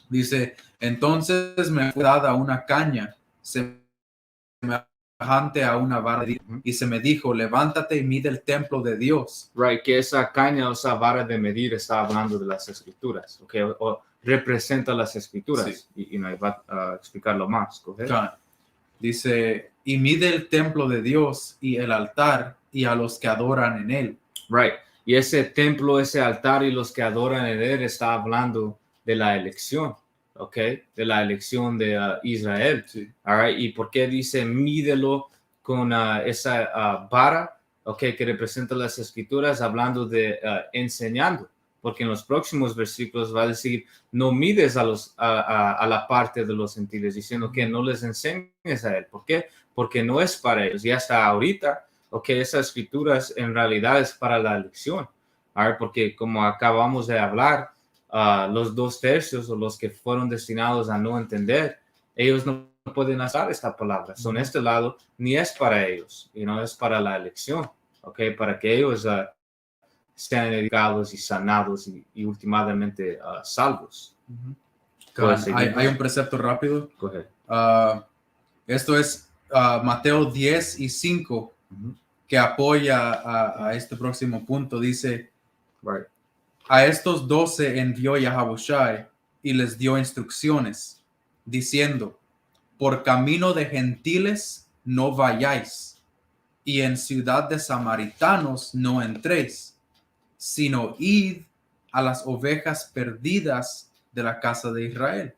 Dice, entonces me fue dada una caña semejante a una vara y se me dijo, levántate y mide el templo de Dios. Right, que esa caña o esa vara de medir está hablando de las escrituras, okay? O representa las escrituras. Sí. Y no va a explicarlo más. Dice, y mide el templo de Dios y el altar y a los que adoran en él. Right, y ese templo, ese altar y los que adoran en él está hablando de la elección. ¿ok? De la elección de Israel. Sí. All right? ¿Y por qué dice mídelo con esa vara, ¿ok? Que representa las escrituras, hablando de enseñando? Porque en los próximos versículos va a decir, no mides a la parte de los gentiles, diciendo que no les enseñes a él. ¿Por qué? Porque no es para ellos. Y hasta ahorita, ok, esas escrituras en realidad es para la elección. Porque como acabamos de hablar, los 2/3 o los que fueron destinados a no entender, ellos no pueden hacer esta palabra. Son este lado, ni es para ellos, y no es para la elección, ok, para que ellos sean educados y sanados y últimamente salvos. Hay un precepto rápido. Go ahead. Esto es Mateo 10:5, que apoya a este próximo punto. Dice, Right. a estos 12 envió Yahabushai y les dio instrucciones, diciendo, por camino de gentiles no vayáis, y en ciudad de samaritanos no entréis, sino id a las ovejas perdidas de la casa de Israel.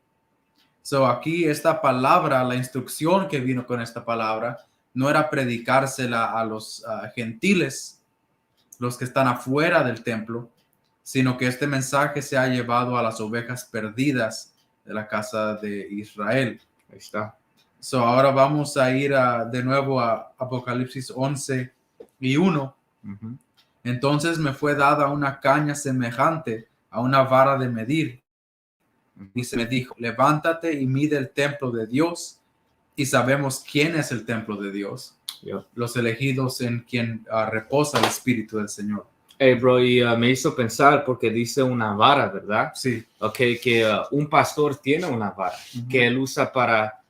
So aquí esta palabra, la instrucción que vino con esta palabra, no era predicársela a los gentiles, los que están afuera del templo, sino que este mensaje se ha llevado a las ovejas perdidas de la casa de Israel. Ahí está. So ahora vamos a ir de nuevo a Apocalipsis 11:1. Entonces me fue dada una caña semejante a una vara de medir. Y se me dijo, levántate y mide el templo de Dios. Y sabemos quién es el templo de Dios. Yep. Los elegidos en quien reposa el Espíritu del Señor. Hey, bro, y me hizo pensar porque dice una vara, ¿verdad? Sí. Ok, que un pastor tiene una vara que él usa para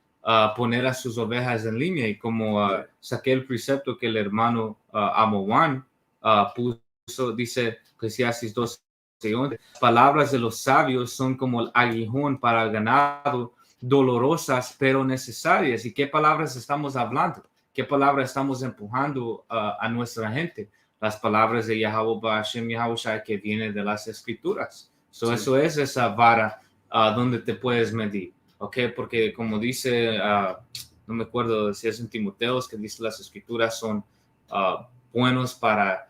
poner a sus ovejas en línea. Y como saqué el precepto que el hermano Amowan puso, dice Eclesiastes 12:11, palabras de los sabios son como el aguijón para el ganado, dolorosas pero necesarias. ¿Y qué palabras estamos hablando? ¿Qué palabras estamos empujando a nuestra gente? Las palabras de Yahweh Hashem Yahushua que viene de las escrituras. So, sí. Eso es esa vara donde te puedes medir, ¿ok? Porque como dice, no me acuerdo si es en Timoteos, que dice las escrituras son buenos para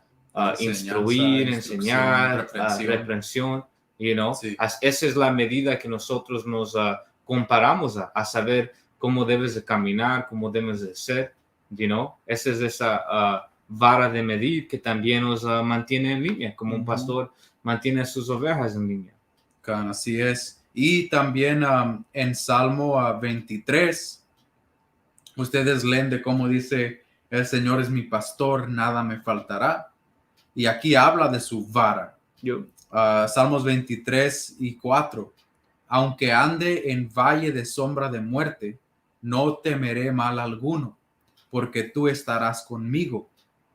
instruir, enseñar, reprensión, you know? Sí. Esa es la medida que nosotros nos comparamos a saber cómo debes de caminar, cómo debes de ser, you know? Esa es esa vara de medir que también nos mantiene en línea, como un pastor mantiene a sus ovejas en línea. Así es. Y también en Salmo 23, ustedes leen de cómo dice, el Señor es mi pastor, nada me faltará. Y aquí habla de su vara. Salmos 23:4. Aunque ande en valle de sombra de muerte, no temeré mal alguno, porque tú estarás conmigo.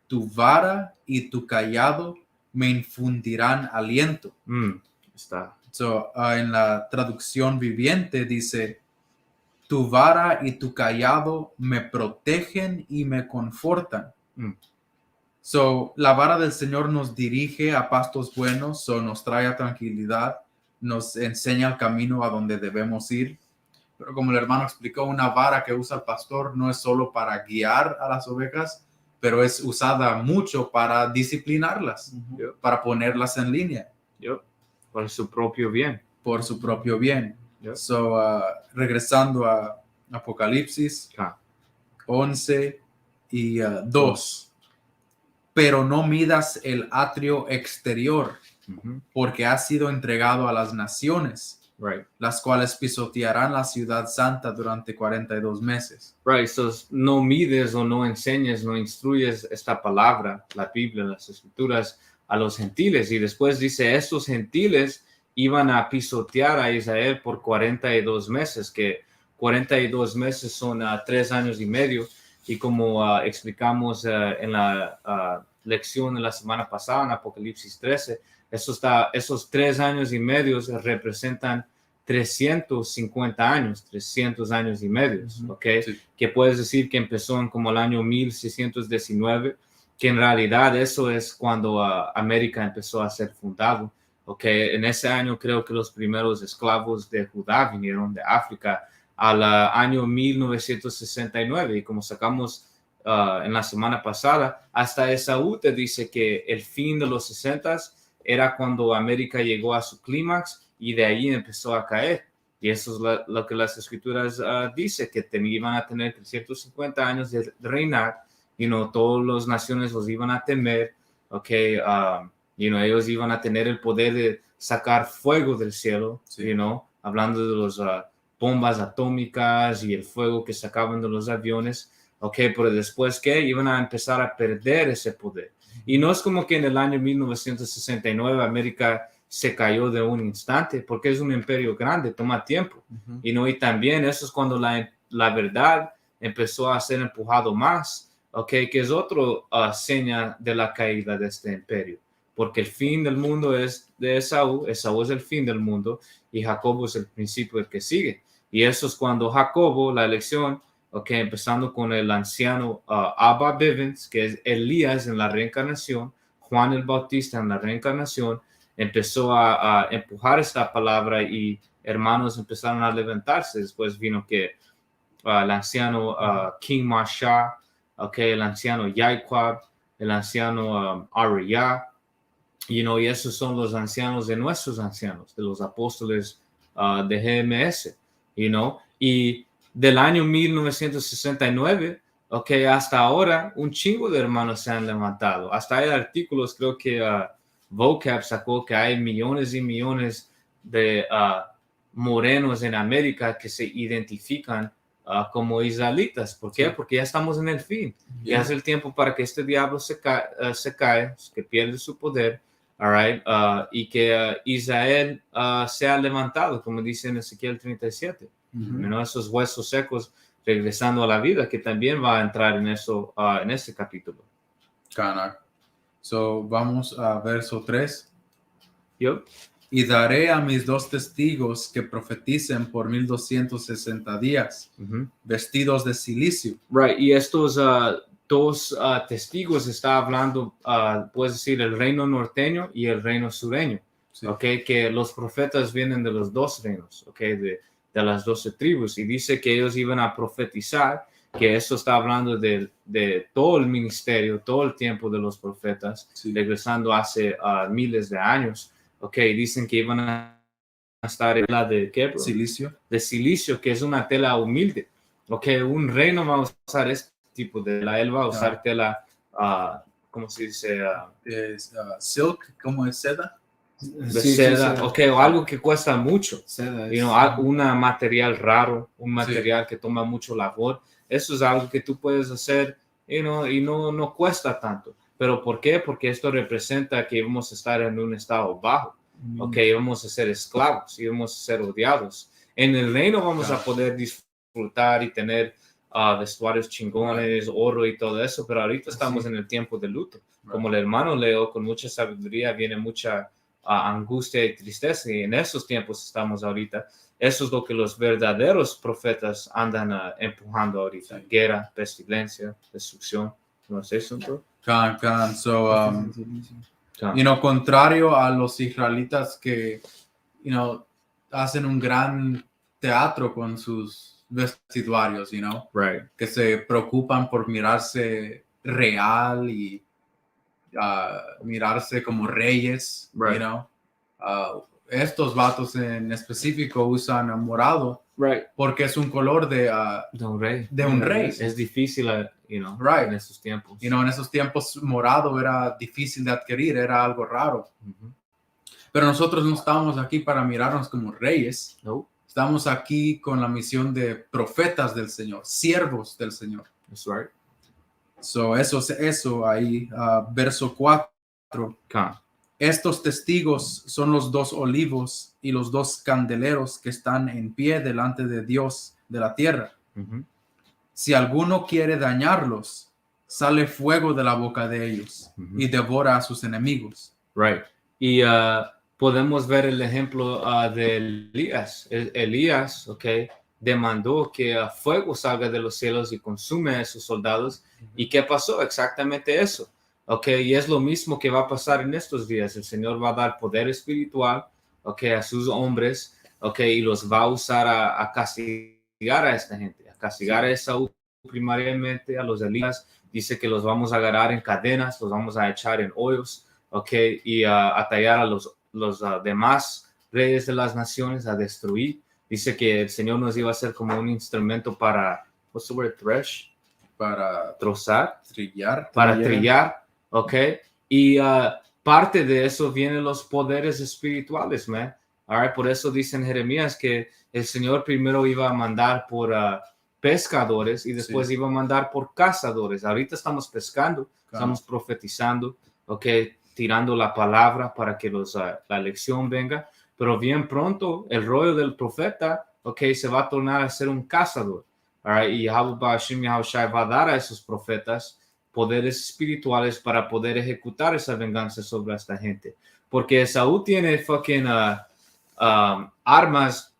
Tu vara y tu cayado me infundirán aliento. Está. So, en la traducción viviente dice, tu vara y tu cayado me protegen y me confortan. So, la vara del Señor nos dirige a pastos buenos, so nos trae tranquilidad, nos enseña el camino a donde debemos ir. Pero como el hermano explicó, una vara que usa el pastor no es solo para guiar a las ovejas, pero es usada mucho para disciplinarlas, para ponerlas en línea. Por su propio bien. Por su propio bien. So, regresando a Apocalipsis 11:2. Pero no midas el atrio exterior, porque ha sido entregado a las naciones, las cuales pisotearán la ciudad santa durante 42 meses. So no mides o no enseñes, no instruyes esta palabra, la Biblia, las escrituras, a los gentiles. Y después dice, estos gentiles iban a pisotear a Israel por 42 meses, que 42 meses son 3 años y medio. Y como explicamos en la lección de la semana pasada, en Apocalipsis 13, esos 3 años y medio representan 350 años, 300 años y medio, ¿ok? Sí. Que puedes decir que empezó en como el año 1619, que en realidad eso es cuando América empezó a ser fundado, Okay, en ese año creo que los primeros esclavos de Judá vinieron de África al año 1969 y como sacamos en la semana pasada, hasta Esaú te dice que el fin de los 60s era cuando América llegó a su clímax y de ahí empezó a caer. Y eso es lo que las escrituras dicen, que iban a tener 350 años de reinar, todas las naciones los iban a temer, okay, ellos iban a tener el poder de sacar fuego del cielo, Sí. Hablando de las bombas atómicas y el fuego que sacaban de los aviones, pero después que iban a empezar a perder ese poder. Y no es como que en el año 1969 América se cayó de un instante, porque es un imperio grande, toma tiempo. Y también eso es cuando la verdad empezó a ser empujado más, que es otro seña de la caída de este imperio. Porque el fin del mundo es de Esaú es el fin del mundo, y Jacobo es el principio el que sigue. Y eso es cuando Jacobo, la elección, empezando con el anciano Abba Bivens, que es Elías en la reencarnación, Juan el Bautista en la reencarnación, empezó a empujar esta palabra y hermanos empezaron a levantarse. Después vino que el anciano King Masha, el anciano Yaikwab, el anciano Ariya, y esos son los ancianos de nuestros ancianos, de los apóstoles de GMS, y del año 1969, hasta ahora, un chingo de hermanos se han levantado. Hasta hay artículos, creo que vocab sacó que hay millones y millones de morenos en América que se identifican como israelitas. ¿Por qué? Porque ya estamos en el fin. Ya es el tiempo para que este diablo se cae, que pierde su poder. All right, y que Israel sea levantado, como dice en Ezequiel 37. Esos huesos secos regresando a la vida, que también va a entrar en eso en este capítulo. Canak. So, vamos a verso 3. Yep. Y daré a mis 2 testigos que profeticen por 1260 días, vestidos de silicio. Right, y estos 2 testigos está hablando, puedes decir, el reino norteño y el reino sureño. Sí. Que los profetas vienen de los 2 reinos, de las 12 tribus, y dice que ellos iban a profetizar, que eso está hablando de todo el ministerio, todo el tiempo de los profetas, sí, regresando hace miles de años. Dicen que iban a estar en la de ¿qué, bro? Silicio. De silicio, que es una tela humilde. Un reino va a usar este tipo de tela, él va a usar tela, ¿cómo se dice? Silk, ¿cómo es seda? De seda, o algo que cuesta mucho, seda, un material raro, un material que toma mucho labor. Eso es algo que tú puedes hacer, y no cuesta tanto. ¿Pero por qué? Porque esto representa que vamos a estar en un estado bajo, vamos a ser esclavos y vamos a ser odiados. En el reino vamos a poder disfrutar y tener vestuarios chingones, oro y todo eso, pero ahorita estamos en el tiempo de luto. Como el hermano Leo, con mucha sabiduría viene mucha angustia y tristeza, y en esos tiempos estamos ahorita. Eso es lo que los verdaderos profetas andan empujando ahorita. Sí. Guerra, pestilencia, destrucción. ¿No es eso, bro? So, contrario a los israelitas que, hacen un gran teatro con sus vestuarios, right, que se preocupan por mirarse real y mirarse como reyes, right, estos vatos en específico usan morado, right, porque es un color de un rey. Es difícil, right, en esos tiempos. En esos tiempos morado era difícil de adquirir, era algo raro. Pero nosotros no estamos aquí para mirarnos como reyes. No. Estamos aquí con la misión de profetas del Señor, siervos del Señor. That's right. So, eso ahí, verso 4. Estos testigos son los 2 olivos y los 2 candeleros que están en pie delante de Dios de la tierra. Si alguno quiere dañarlos, sale fuego de la boca de ellos y devora a sus enemigos. Right. Y podemos ver el ejemplo de Elías. Elías, demandó que fuego salga de los cielos y consume a esos soldados. ¿Y qué pasó? Exactamente eso. Okay, y es lo mismo que va a pasar en estos días. El Señor va a dar poder espiritual, okay, a sus hombres, okay, y los va a usar a castigar a esta gente, a castigar a Esaú primariamente, a los Elías. Dice que los vamos a agarrar en cadenas, los vamos a echar en hoyos, okay, y a tallar a los demás reyes de las naciones, a destruir. Dice que el Señor nos iba a hacer como un instrumento para, what's the word, thresh? Para Trozar, trillar. para trillar, ¿ok? Y parte de eso vienen los poderes espirituales, man. All right? Por eso dice en Jeremías que el Señor primero iba a mandar por pescadores y después iba a mandar por cazadores. Ahorita estamos pescando, estamos profetizando, ¿ok? Tirando la palabra para que la lección venga, pero bien pronto el rollo del profeta, ¿ok? Se va a tornar a ser un cazador. All right? Y Hashem Yahushua va a dar a esos profetas poderes espirituales para poder ejecutar esa venganza sobre esta gente. Porque Esaú tiene fucking armas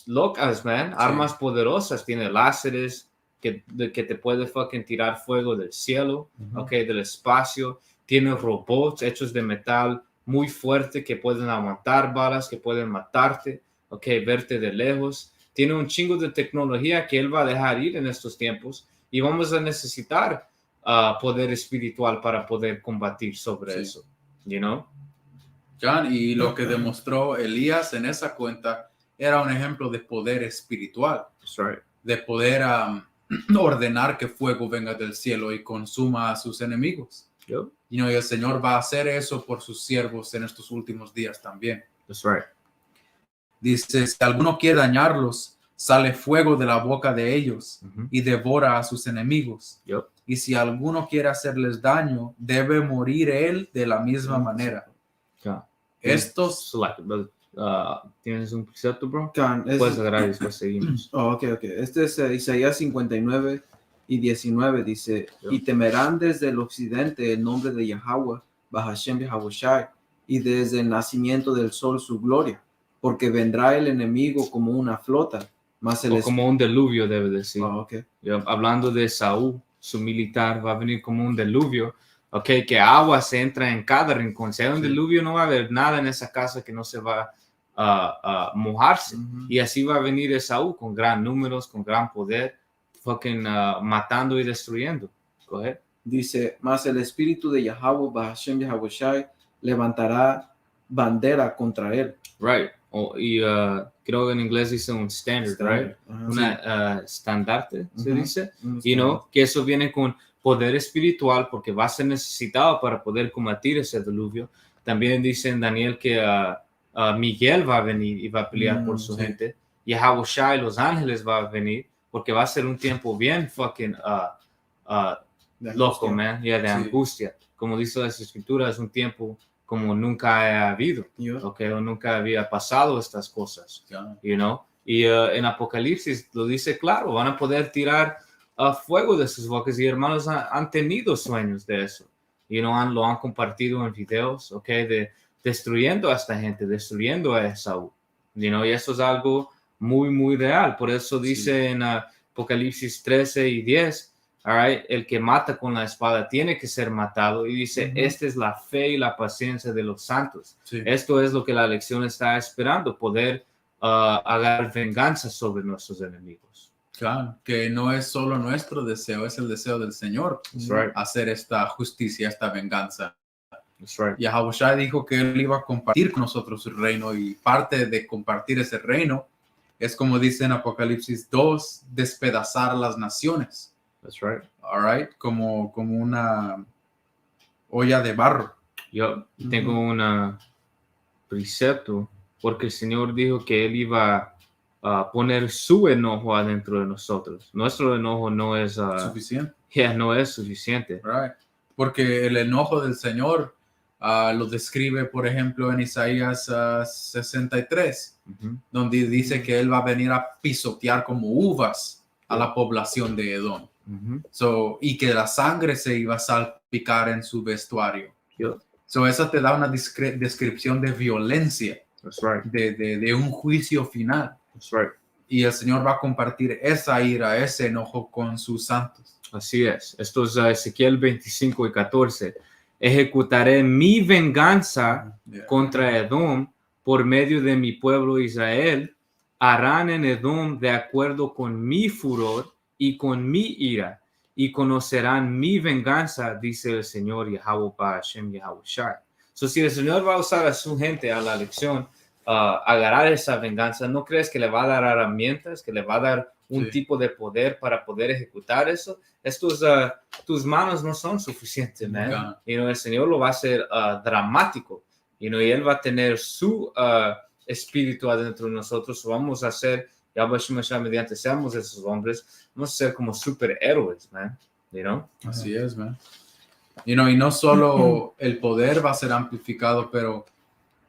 locas, man. Sí. Armas poderosas. Tiene láseres que te puede fucking tirar fuego del cielo, okay, del espacio. Tiene robots hechos de metal muy fuerte que pueden aguantar balas, que pueden matarte, okay, verte de lejos. Tiene un chingo de tecnología que él va a dejar ir en estos tiempos y vamos a necesitar poder espiritual para poder combatir sobre eso, you know? John, y lo que demostró Elías en esa cuenta era un ejemplo de poder espiritual. That's right. De poder ordenar que fuego venga del cielo y consuma a sus enemigos. Yep. Y el Señor va a hacer eso por sus siervos en estos últimos días también. That's right. Dice, si alguno quiere dañarlos, sale fuego de la boca de ellos y devora a sus enemigos. Yep. Y si alguno quiere hacerles daño, debe morir él de la misma manera. Yeah. Estos... ¿Tienes un precepto, bro? Puedes agarrar y después seguimos. Ok. Este es Isaías 59 y 19. Dice, y temerán desde el occidente el nombre de Yahweh, Bahashem Yahushai, y desde el nacimiento del sol su gloria, porque vendrá el enemigo como una flota. Como un diluvio, debe decir. Okay. Hablando de Saúl, su militar va a venir como un diluvio. Okay, que agua se entra en cada rincón. Si hay un diluvio, no va a haber nada en esa casa que no se va a mojarse. Y así va a venir Esaú con gran números, con gran poder, fucking matando y destruyendo. Go ahead. Dice, mas el espíritu de Yahweh, Bahashem Yahushai, levantará bandera contra él. Right. Y creo que en inglés dice un standard, right? Una estandarte, se dice. Que eso viene con poder espiritual porque va a ser necesitado para poder combatir ese diluvio. También dice en Daniel que Miguel va a venir y va a pelear por su gente. Y Yahushua y los ángeles va a venir porque va a ser un tiempo bien fucking loco, man. De angustia. Como dice las escrituras, es un tiempo como nunca ha habido, okay, o nunca había pasado estas cosas, you know? Y en Apocalipsis lo dice claro, van a poder tirar fuego de sus bocas y hermanos han tenido sueños de eso, lo han compartido en videos, okay, de destruyendo a esta gente, destruyendo a Esaú, y eso es algo muy, muy real. Por eso dice en Apocalipsis 13 y 10, all right, el que mata con la espada tiene que ser matado. Y dice, esta es la fe y la paciencia de los santos. Esto es lo que la lección está esperando, poder agarrar venganza sobre nuestros enemigos. Claro, que no es solo nuestro deseo, es el deseo del Señor. Hacer esta justicia, esta venganza. Yahushua dijo que Él iba a compartir con nosotros su reino y parte de compartir ese reino es como dice en Apocalipsis 2, despedazar a las naciones. That's right. All right, como una olla de barro. Yo tengo un precepto porque el Señor dijo que Él iba a poner su enojo adentro de nosotros. Nuestro enojo no es suficiente. No es suficiente. Right. Porque el enojo del Señor lo describe, por ejemplo, en Isaías 63, donde dice que Él va a venir a pisotear como uvas a la población de Edom. Y que la sangre se iba a salpicar en su vestuario. Eso te da una descripción de violencia. That's right. de un juicio final. That's right. Y el Señor va a compartir esa ira, ese enojo con sus santos. Así es. Esto es Ezequiel 25 y 14. ejecutaré mi venganza Yeah. contra Edom por medio de mi pueblo Israel. Harán en Edom de acuerdo con mi furor y con mi ira, y conocerán mi venganza, dice el Señor Yahweh Hashem Yahushai. So, si el Señor va a usar a su gente a la elección, agarrar esa venganza, ¿no crees que le va a dar herramientas, que le va a dar un Sí. tipo de poder para poder ejecutar eso? Tus manos no son suficientes, man. Claro. El Señor lo va a hacer dramático, y Él va a tener su espíritu adentro de nosotros. Vamos a ser, mediante seamos esos hombres, vamos a ser como superhéroes, man. Así es, man. Y no solo el poder va a ser amplificado, pero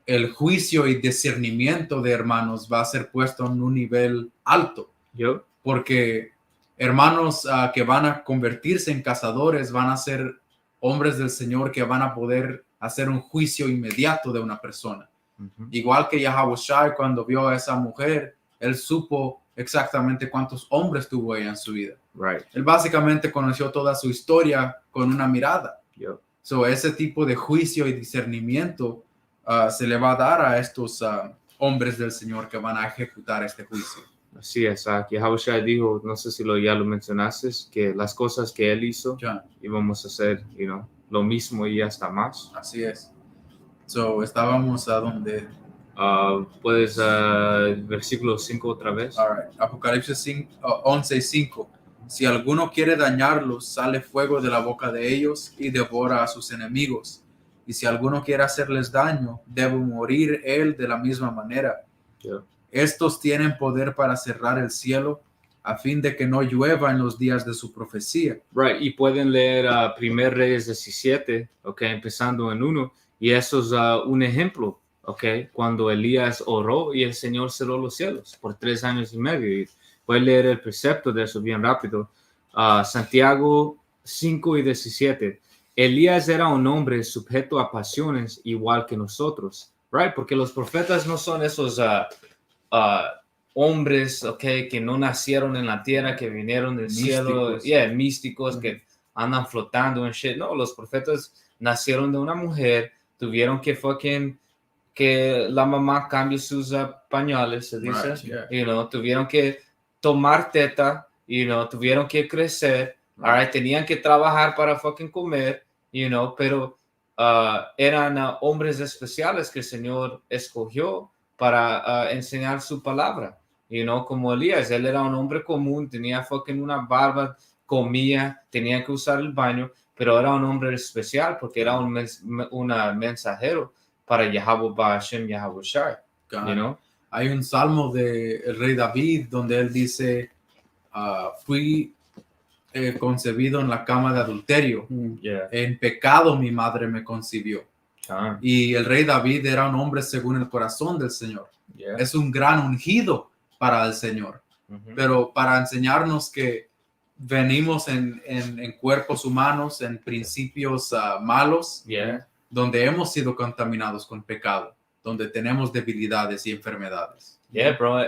el juicio y discernimiento de hermanos va a ser puesto en un nivel alto. Yo, Porque hermanos que van a convertirse en cazadores van a ser hombres del Señor que van a poder hacer un juicio inmediato de una persona. Igual que Yahushua, cuando vio a esa mujer, él supo exactamente cuántos hombres tuvo ella en su vida. right. Él básicamente conoció toda su historia con una mirada. Yo. So, ese tipo de juicio y discernimiento se le va a dar a estos hombres del Señor que van a ejecutar este juicio. Así es, que Yahushua dijo, no sé si ya lo mencionaste, que las cosas que Él hizo, Ya, íbamos a hacer, lo mismo y hasta más. así es. So, estábamos a donde... Puedes, versículo 5 otra vez. All right. Apocalipsis 11:5. Si alguno quiere dañarlos, sale fuego de la boca de ellos y devora a sus enemigos. Y si alguno quiere hacerles daño, debe morir él de la misma manera. Yeah. Estos tienen poder para cerrar el cielo a fin de que no llueva en los días de su profecía. Right, y pueden leer 1 Reyes 17, empezando en 1, y eso es un ejemplo, cuando Elías oró y el Señor cerró los cielos por 3 años y medio. Y voy a leer el precepto de eso bien rápido. Santiago 5:17. Elías era un hombre sujeto a pasiones igual que nosotros, right? Porque los profetas no son esos hombres, que no nacieron en la tierra, que vinieron del cielo, místicos, que andan flotando en shit. No, los profetas nacieron de una mujer, tuvieron que la mamá cambie sus pañales, se dice, Right, yeah. Tuvieron que tomar teta, tuvieron que crecer, Right. tenían que trabajar para comer, pero eran hombres especiales que el Señor escogió para enseñar su palabra, como Elías. Él era un hombre común, tenía una barba, comía, tenía que usar el baño, pero era un hombre especial porque era un mensajero para Yahweh Hashem Yahushai, Hay un salmo del rey David donde él dice, fui concebido en la cama de adulterio. Yeah. En pecado mi madre me concibió. Y el rey David era un hombre según el corazón del Señor. Yeah. Es un gran ungido para el Señor. Pero para enseñarnos que venimos en cuerpos humanos, en principios malos, Yeah. donde hemos sido contaminados con pecado, donde tenemos debilidades y enfermedades. Yeah, bro.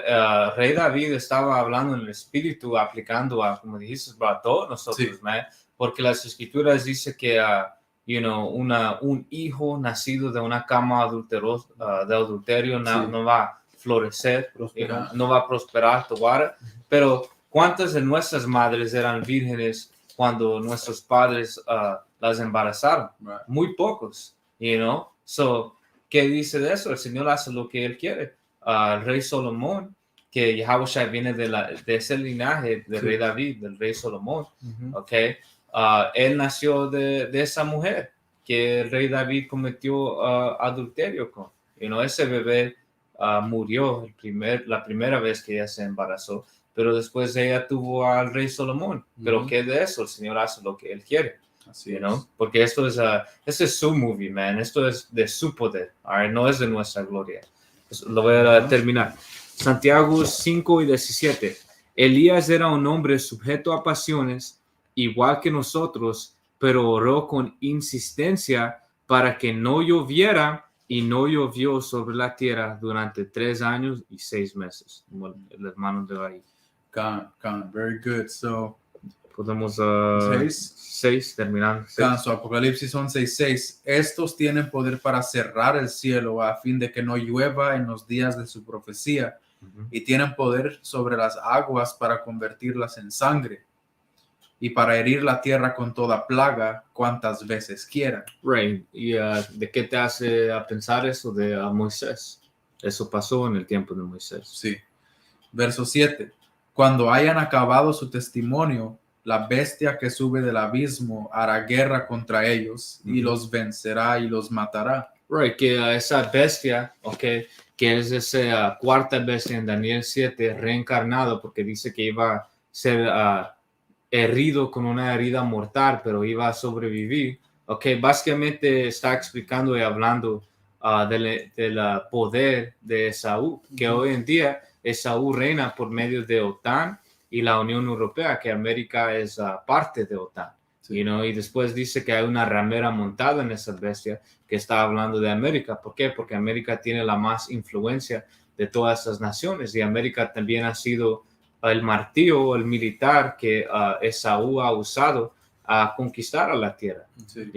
Rey David estaba hablando en el espíritu, aplicando como dijiste, a todos nosotros, Sí. man. Porque las escrituras dicen que, un hijo nacido de una cama de adulterio no va a florecer, Prosperar. no va a prosperar, pero ¿cuántas de nuestras madres eran vírgenes cuando nuestros padres las embarazaron? Right. Muy pocos, So, ¿qué dice de eso? El Señor hace lo que Él quiere. El rey Salomón, que Yahushua viene de ese linaje del rey David, del rey Salomón, él nació de esa mujer que el rey David cometió adulterio con. Ese bebé murió la primera vez que ella se embarazó, pero después ella tuvo al rey Salomón. Pero ¿qué de eso? El Señor hace lo que Él quiere. Así Porque esto es su movie, man. Esto es de su poder, no es de nuestra gloria. Lo voy a terminar. Santiago 5:17. Elías era un hombre sujeto a pasiones, igual que nosotros, pero oró con insistencia para que no lloviera, y no llovió sobre la tierra durante 3 años y 6 meses. Como el hermano de ahí. Very good. So, Podemos 6. terminando. Canso, Apocalipsis 11:6. Estos tienen poder para cerrar el cielo a fin de que no llueva en los días de su profecía, y tienen poder sobre las aguas para convertirlas en sangre, y para herir la tierra con toda plaga cuantas veces quieran. Right. ¿Y de qué te hace a pensar eso de Moisés? Eso pasó en el tiempo de Moisés. Sí. Verso 7. Cuando hayan acabado su testimonio, la bestia que sube del abismo hará guerra contra ellos y los vencerá y los matará. Right, que esa bestia, okay, que es esa cuarta bestia en Daniel 7, reencarnado, porque dice que iba a ser herido con una herida mortal, pero iba a sobrevivir. Okay, básicamente está explicando y hablando del poder de Esaú, que hoy en día Esaú reina por medio de OTAN y la Unión Europea, que América es parte de OTAN. Sí. Y después dice que hay una ramera montada en esa bestia que está hablando de América. ¿Por qué? Porque América tiene la más influencia de todas esas naciones, y América también ha sido el martillo, el militar que Esaú ha usado a conquistar a la tierra. Sí.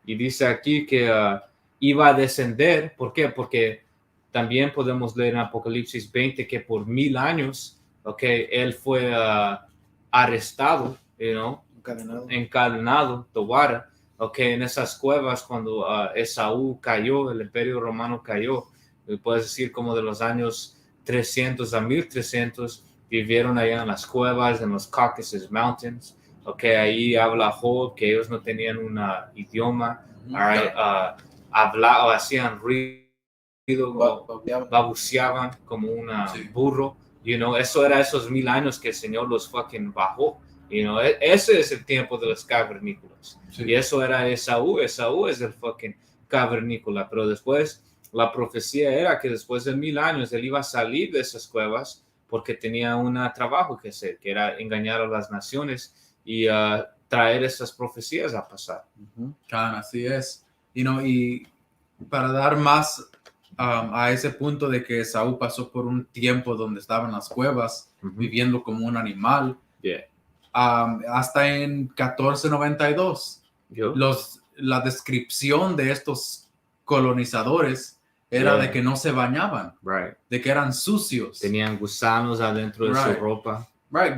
Y dice aquí que iba a descender. ¿Por qué? Porque también podemos leer en Apocalipsis 20 que por 1000 años, él fue arrestado, encadenado, tobara, en esas cuevas cuando Esaú cayó, el Imperio Romano cayó, puedes decir como de los años 300 a 1300, vivieron allá en las cuevas, en los Caucasus Mountains. Ahí habla Job, que ellos no tenían un idioma, hablaban, hacían ruido, babuceaban como un burro. Eso era esos 1000 años que el Señor los fucking bajó. Ese es el tiempo de los cavernícolas. Sí. Y eso era Esaú. Esaú es el fucking cavernícola. Pero después, la profecía era que después de 1000 años él iba a salir de esas cuevas porque tenía un trabajo que hacer, que era engañar a las naciones y traer esas profecías a pasar. Así es. Y para dar más a ese punto de que Esaú pasó por un tiempo donde estaba en las cuevas, viviendo como un animal, hasta en 1492, la descripción de estos colonizadores era de que no se bañaban, de que eran sucios. Tenían gusanos adentro de su ropa.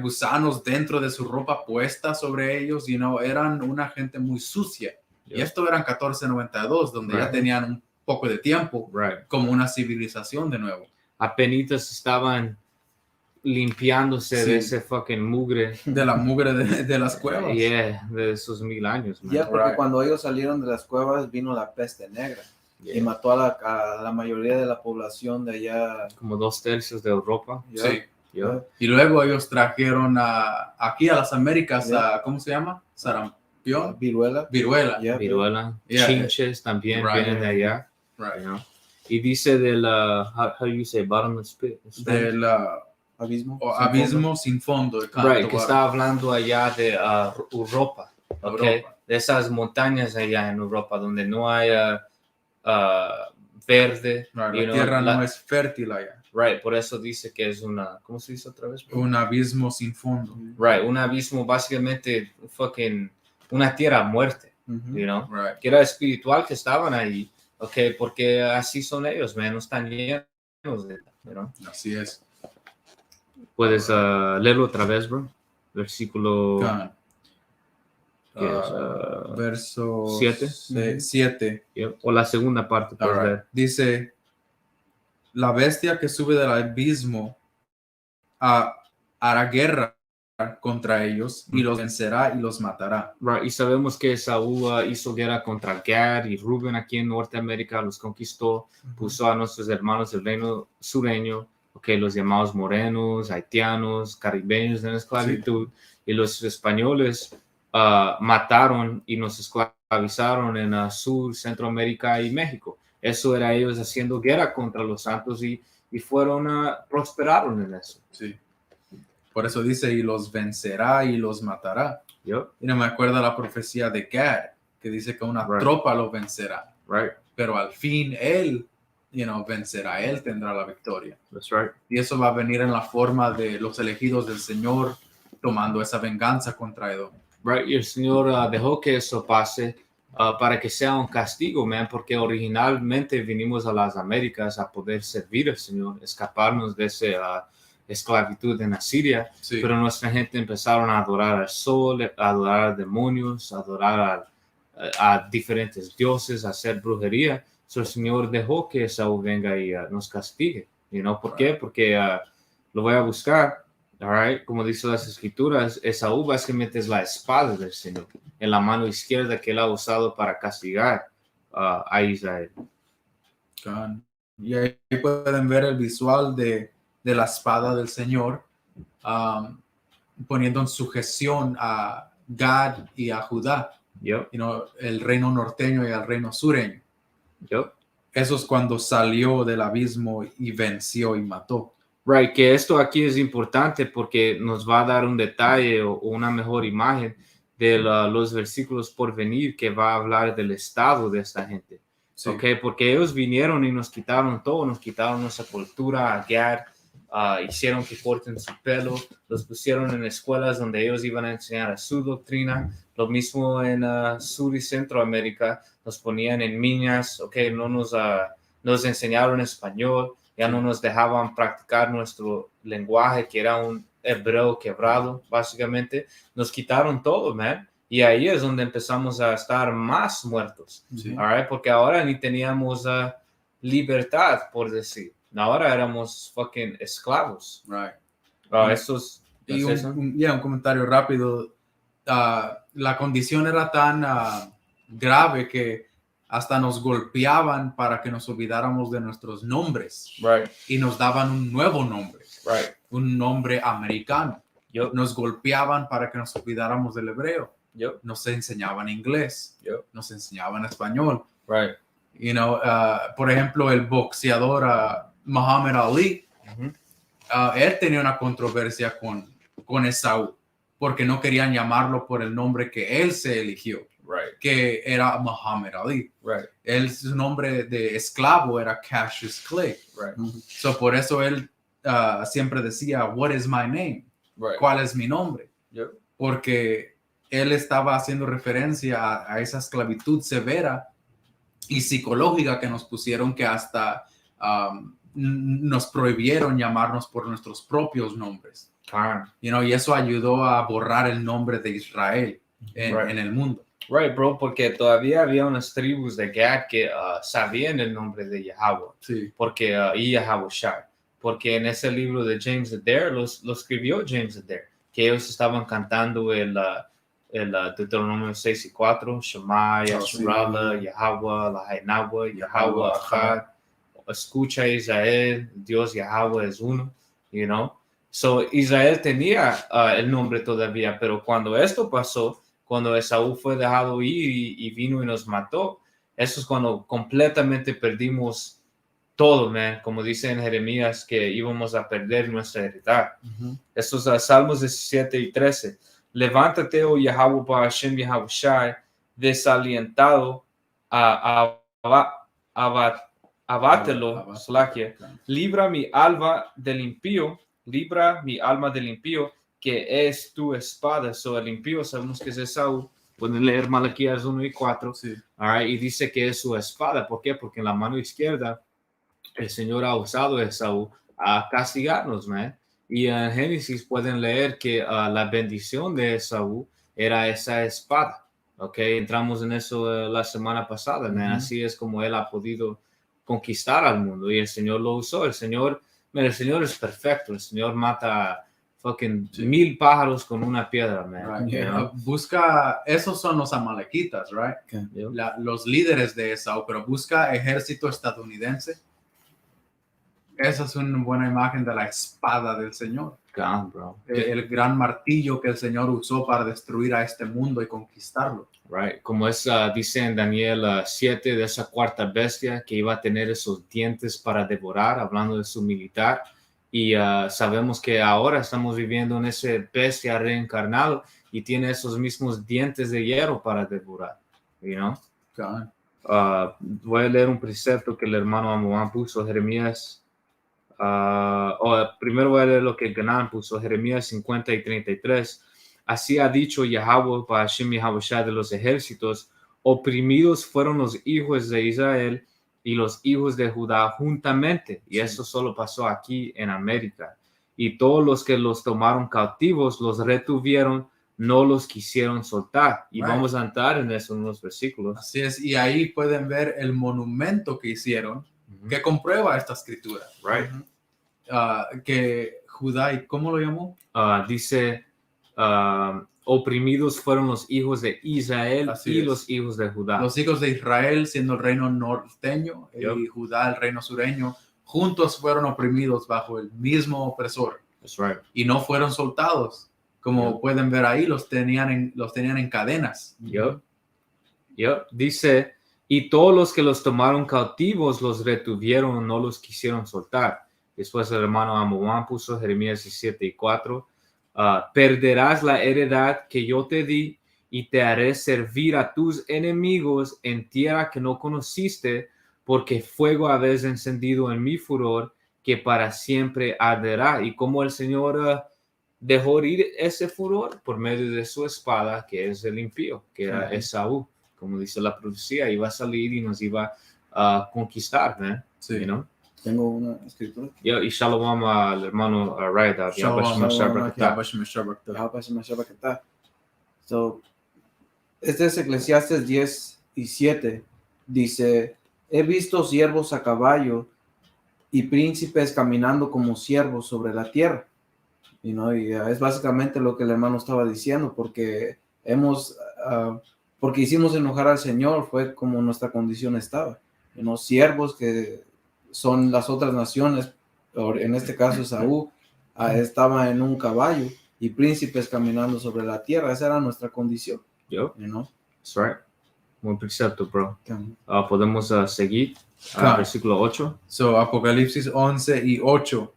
Gusanos dentro de su ropa puesta sobre ellos, eran una gente muy sucia. Y esto era en 1492, donde ya tenían un poco de tiempo como una civilización de nuevo. Apenitas estaban limpiándose de ese fucking mugre. De la mugre de las cuevas. De esos 1000 años. Porque cuando ellos salieron de las cuevas vino la peste negra. Y mató a la mayoría de la población de allá. Como 2/3 de Europa. Sí. Y luego ellos trajeron aquí a las Américas, ¿cómo se llama? Sarampión. Viruela. Chinches también vienen de allá. Y dice del, how do you say, bottomless pit? Del abismo sin fondo. Que está hablando allá de Europa. De esas montañas allá en Europa donde no hay verde. La tierra no es fértil allá. Por eso dice que es ¿cómo se dice otra vez? Un abismo sin fondo. Un abismo, básicamente fucking una tierra muerta, que era espiritual, que estaban ahí, porque así son ellos, no están llenos de Así es. Puedes leerlo otra vez, bro. Versículo verso 7. 7. O la segunda parte. Dice: la bestia que sube del abismo hará guerra contra ellos y los vencerá y los matará. Y sabemos que Esaú hizo guerra contra Gad y Rubén aquí en Norteamérica, los conquistó, puso a nuestros hermanos del reino sureño, los llamados morenos, haitianos, caribeños en esclavitud, y los españoles mataron y nos esclavizaron en Sur, Centroamérica y México. Eso era ellos haciendo guerra contra los santos y prosperaron en eso. Sí. Por eso dice, y los vencerá y los matará. Y no me acuerdo la profecía de Gad, que dice que una tropa lo vencerá. Pero al fin él, vencerá, él tendrá la victoria. That's Y eso va a venir en la forma de los elegidos del Señor, tomando esa venganza contra Edom. Right, y el Señor dejó que eso pase para que sea un castigo, man, porque originalmente vinimos a las Américas a poder servir al Señor, escaparnos de esa esclavitud en Asiria, Sí. pero nuestra gente empezaron a adorar al sol, a adorar a demonios, a adorar a diferentes dioses, a hacer brujería. So, el Señor dejó que Esaú venga y nos castigue. ¿Por qué? Porque lo voy a buscar. All right, como dice las escrituras, Esaú básicamente es la espada del Señor en la mano izquierda que él ha usado para castigar a Israel. Y ahí pueden ver el visual de la espada del Señor, poniendo en sujeción a Gad y a Judá, Yep, el reino norteño y el reino sureño. yep. Eso es cuando salió del abismo y venció y mató. Right, que esto aquí es importante porque nos va a dar un detalle o una mejor imagen de los versículos por venir que va a hablar del estado de esta gente. Sí. Okay, porque ellos vinieron y nos quitaron todo, nos quitaron nuestra cultura, a Gad, hicieron que corten su pelo, los pusieron en escuelas donde ellos iban a enseñar a su doctrina, lo mismo en Sur y Centroamérica, nos ponían en minas, okay, no nos enseñaron español, ya no nos dejaban practicar nuestro lenguaje, que era un hebreo quebrado, básicamente, nos quitaron todo, man. Y ahí es donde empezamos a estar más muertos, Sí. all right? Porque ahora ni teníamos libertad, por decir. Ahora éramos fucking esclavos. Right. Estos, Y un comentario rápido. La condición era tan grave que hasta nos golpeaban para que nos olvidáramos de nuestros nombres. right, Y nos daban un nuevo nombre, right. un nombre americano. Yup, Nos golpeaban para que nos olvidáramos del hebreo. yup, Nos enseñaban inglés, yup, nos enseñaban español. right. Por ejemplo, el boxeador Muhammad Ali, Mhm. él tenía una controversia con Esaú, porque no querían llamarlo por el nombre que él se eligió, Right, que era Muhammad Ali. right, Su nombre de esclavo era Cassius Clay. right, So, por eso él siempre decía, what is my name? right. ¿Cuál es mi nombre? Yup, Porque él estaba haciendo referencia a esa esclavitud severa y psicológica que nos pusieron, que hasta nos prohibieron llamarnos por nuestros propios nombres. Y eso ayudó a borrar el nombre de Israel Right. en el mundo. Right, bro, porque todavía había unas tribus de Gad que sabían el nombre de Yahweh, Sí, porque y Yahweh Shai, porque en ese libro de James Adair lo escribió James Adair, que ellos estaban cantando el Deuteronomio 6 y 4, Shema, Yashrala, Yahweh, Lahainahweh, Yahweh Achad, escucha Israel, Dios Yahweh es uno, So Israel tenía el nombre todavía, pero cuando esto pasó, cuando Esaú fue dejado ir y vino y nos mató, eso es cuando completamente perdimos todo, man. Como dice en Jeremías, que íbamos a perder nuestra heredad. Estos Salmos 17 y 13. Levántate, oh Yahweh, para Hashem Yahweh Shai, desalientado, abátelo, Slakia. Libra mi alma del impío, que es tu espada. So, el impío sabemos que es Esaú. Pueden leer Malaquías 1 y 4. sí. All right, y dice que es su espada. ¿Por qué? Porque en la mano izquierda el Señor ha usado a Esaú a castigarnos, man. Y en Génesis pueden leer que la bendición de Esaú era esa espada. Ok, entramos en eso la semana pasada, man. Así es como él ha podido conquistar al mundo y el Señor lo usó. El Señor es perfecto. El Señor mata fucking 1000 pájaros con una piedra, man. Right. Busca, esos son los amalequitas, right? Yep. Los líderes de Esaú, pero busca ejército estadounidense. Esa es una buena imagen de la espada del Señor. God, bro. El gran martillo que el Señor usó para destruir a este mundo y conquistarlo. Right. Como dice en Daniel 7 de esa cuarta bestia que iba a tener esos dientes para devorar, hablando de su militar. Y sabemos que ahora estamos viviendo en ese bestia reencarnado y tiene esos mismos dientes de hierro para devorar. God. Voy a leer un precepto que el hermano Amoán puso, Jeremías Primero voy a leer lo que Ganan puso, Jeremías 50 y 33. Así ha dicho Yahweh para Hashem Yahushua de los ejércitos, oprimidos fueron los hijos de Israel y los hijos de Judá juntamente. Y eso solo pasó aquí en América. Y todos los que los tomaron cautivos, los retuvieron, no los quisieron soltar. Y vamos a entrar en eso en los versículos. Así es, y ahí pueden ver el monumento que hicieron, que comprueba esta escritura. Right. Que Judá, ¿y cómo lo llamó? Dice, oprimidos fueron los hijos de Israel y los hijos de Judá. Los hijos de Israel, siendo el reino norteño, y Judá, el reino sureño, juntos fueron oprimidos bajo el mismo opresor. That's right. Y no fueron soltados. Como pueden ver ahí, los tenían en cadenas. Dice, y todos los que los tomaron cautivos los retuvieron, no los quisieron soltar. Después el hermano Amomán puso Jeremías 17 y 4. Perderás la heredad que yo te di y te haré servir a tus enemigos en tierra que no conociste, porque fuego habéis encendido en mi furor, que para siempre arderá. Y como el Señor dejó ir ese furor por medio de su espada, que es el impío, que era Esaú, como dice la profecía, iba a salir y nos iba a conquistar, ¿eh? Sí. You know? Tengo una escritura. Y shalom al hermano Raida. So, este es Eclesiastes 10 y 7. Dice, he visto siervos a caballo y príncipes caminando como siervos sobre la tierra. Y es básicamente lo que el hermano estaba diciendo, porque porque hicimos enojar al Señor, fue como nuestra condición estaba. Siervos que son las otras naciones, en este caso Esaú, estaba en un caballo, y príncipes caminando sobre la tierra. Esa era nuestra condición. That's right. Buen precepto, bro. Podemos seguir versículo 8. So, Apocalipsis 11 y 8.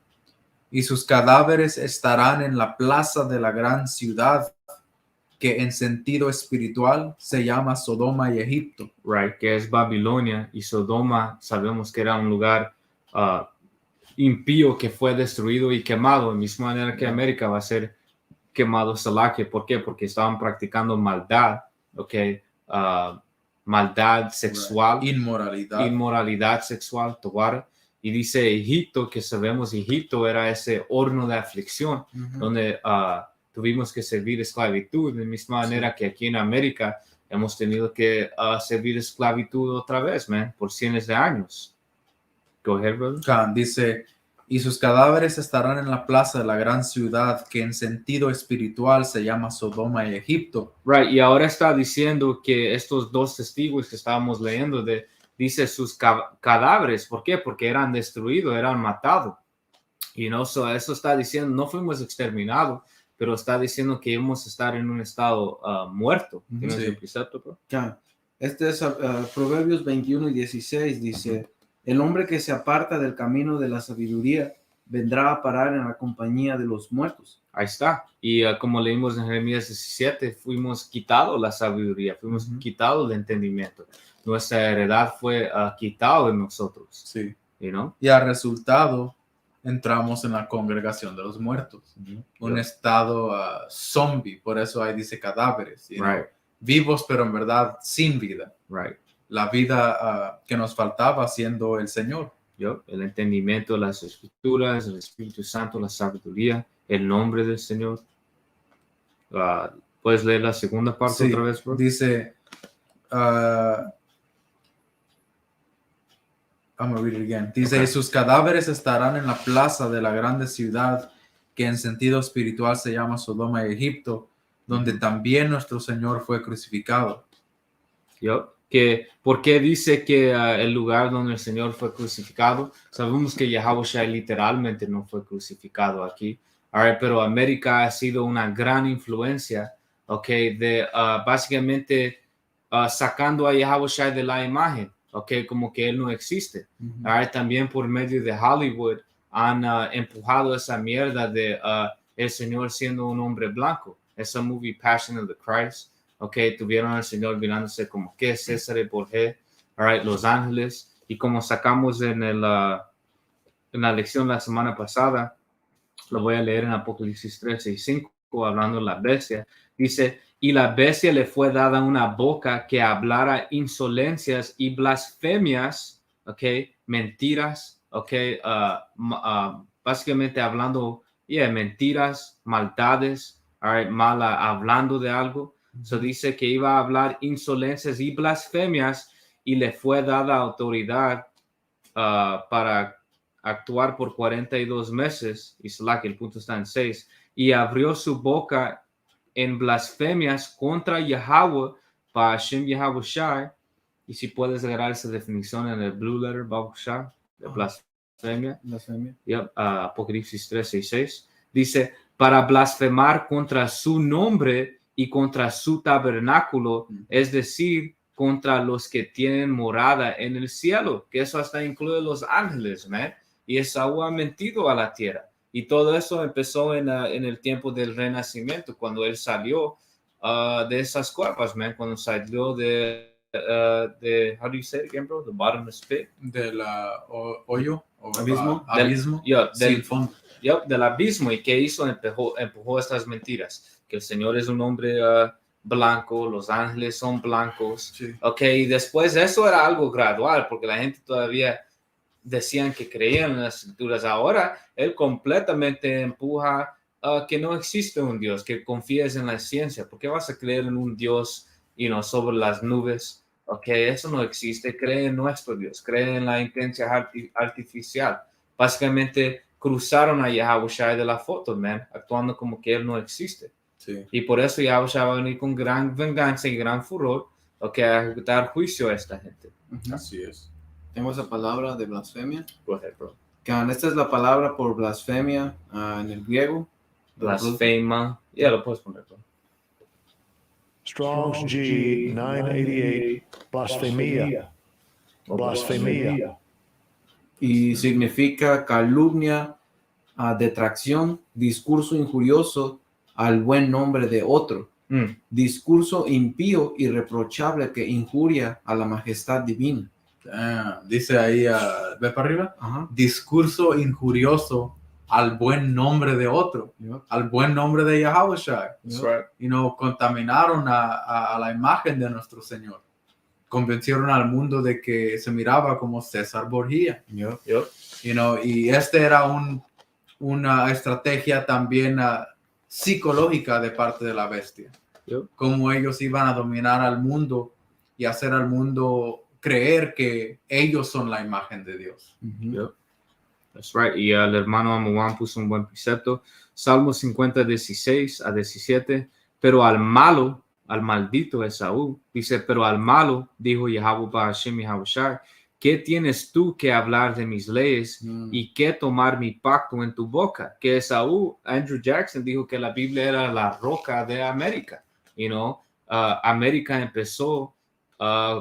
Y sus cadáveres estarán en la plaza de la gran ciudad, que en sentido espiritual se llama Sodoma y Egipto. Right, que es Babilonia, y Sodoma sabemos que era un lugar impío que fue destruido y quemado, de misma manera que América va a ser quemado Salakia. ¿Por qué? Porque estaban practicando maldad, maldad sexual, inmoralidad sexual, tobar. Y dice Egipto, que sabemos Egipto era ese horno de aflicción, donde tuvimos que servir esclavitud, de misma manera que aquí en América hemos tenido que servir esclavitud otra vez, por cientos de años. Go ahead, brother. Dice, y sus cadáveres estarán en la plaza de la gran ciudad, que en sentido espiritual se llama Sodoma y Egipto. Right, y ahora está diciendo que estos dos testigos que estábamos leyendo, dice sus cadáveres. ¿Por qué? Porque eran destruidos, eran matados. So eso está diciendo, no fuimos exterminados, pero está diciendo que íbamos a estar en un estado muerto. ¿Tienes el precepto, bro? Este es Proverbios 21 y 16, dice, el hombre que se aparta del camino de la sabiduría vendrá a parar en la compañía de los muertos. Ahí está. Y como leímos en Jeremías 17, fuimos quitados la sabiduría, fuimos quitados el entendimiento. Nuestra heredad fue quitada de nosotros. Sí. Y al resultado entramos en la congregación de los muertos. Un estado zombie, por eso ahí dice cadáveres. Right. Vivos, pero en verdad sin vida. Right. La vida que nos faltaba siendo el Señor. El entendimiento de las escrituras, el Espíritu Santo, la sabiduría, el nombre del Señor. ¿Puedes leer la segunda parte otra vez, bro? Dice, I'm going to read it again. Dice, y sus cadáveres estarán en la plaza de la grande ciudad, que en sentido espiritual se llama Sodoma y Egipto, donde también nuestro Señor fue crucificado. ¿Por qué dice que el lugar donde el Señor fue crucificado? Sabemos que Yahushua literalmente no fue crucificado aquí, pero América ha sido una gran influencia, de básicamente sacando a Yahushua de la imagen, como que él no existe. También por medio de Hollywood han empujado esa mierda de el Señor siendo un hombre blanco. Esa movie Passion of the Christ. Tuvieron al Señor mirándose como que César Borges, Los Ángeles, y como sacamos en el en la lección la semana pasada, lo voy a leer en Apocalipsis 13 y 5, hablando de la bestia. Dice, y la bestia le fue dada una boca que hablara insolencias y blasfemias, ¿ok? Mentiras, ¿ok? Básicamente hablando, mentiras, maldades, all right, hablando de algo. So dice que iba a hablar insolencias y blasfemias y le fue dada autoridad para actuar por 42 meses, y que el punto está en 6, y abrió su boca en blasfemias contra Yahweh, para Hashem Yahweh Shai, y si puedes agarrar esa definición en el Blue Letter, Baruch Shai, de blasfemia, Apocalipsis 13 y 6, dice, para blasfemar contra su nombre y contra su tabernáculo, es decir, contra los que tienen morada en el cielo, que eso hasta incluye los ángeles, man. Y Esaú ha mentido a la tierra. Y todo eso empezó en el tiempo del renacimiento, cuando él salió de esas cuevas, man, cuando salió how do you say it again, bro? The bottomless pit. Del hoyo o abismo. Abismo. Del fondo. Del abismo. ¿Y qué hizo? Empujó estas mentiras. Que el Señor es un hombre blanco, los ángeles son blancos. Sí. Ok, y después eso era algo gradual, porque la gente todavía decían que creían en las escrituras. Ahora él completamente empuja que no existe un Dios, que confíes en la ciencia. ¿Por qué vas a creer en un Dios sobre las nubes? Ok, eso no existe. Cree en nuestro Dios, cree en la inteligencia artificial. Básicamente cruzaron a Yahweh Shai de la foto, man, actuando como que él no existe. Sí. Y por eso Yahweh Shai va a venir con gran venganza y gran furor, a ejecutar juicio a esta gente. Así es. Tengo esa palabra de blasfemia. Go ahead, bro. Esta es la palabra por blasfemia en el griego. Blasfema. Lo puedes poner, bro. Strong's G 988, blasfemia. Blasfemia. Y significa calumnia, detracción, discurso injurioso al buen nombre de otro. Discurso impío y reprochable que injuria a la majestad divina. Dice ahí, ve para arriba, discurso injurioso al buen nombre de otro, al buen nombre de Yahweh Shai. Right. Contaminaron a la imagen de nuestro Señor. Convencieron al mundo de que se miraba como César Borgia. Y era una estrategia también psicológica de parte de la bestia. Cómo ellos iban a dominar al mundo y hacer al mundo creer que ellos son la imagen de Dios. That's right. Y el hermano Amuán puso un buen precepto. Salmo 50, 16 a 17. Pero al malo, al maldito Esaú, dice, pero al malo, dijo Yahweh para Hashem Yahweh Shai, ¿qué tienes tú que hablar de mis leyes y qué tomar mi pacto en tu boca? Que Esaú, Andrew Jackson dijo que la Biblia era la roca de América. América empezó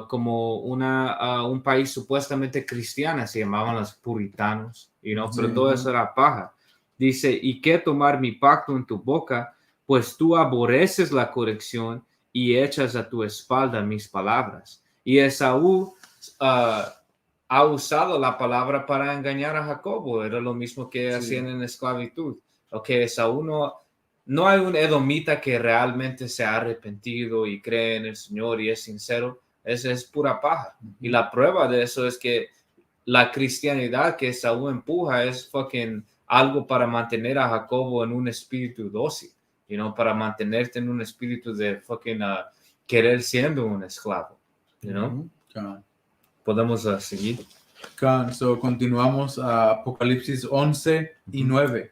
como un país supuestamente cristiano, se llamaban los puritanos, pero todo eso era paja. Dice, ¿y qué tomar mi pacto en tu boca? Pues tú aborreces la corrección y echas a tu espalda mis palabras. Y Esaú ha usado la palabra para engañar a Jacobo, era lo mismo que hacían en esclavitud. Esaú no hay un edomita que realmente se ha arrepentido y cree en el Señor y es sincero. Es pura paja. Y la prueba de eso es que la cristianidad que Esaú empuja es algo para mantener a Jacobo en un espíritu dócil, para mantenerte en un espíritu de querer siendo un esclavo, Podemos seguir. Continuamos a Apocalipsis 11 y 9.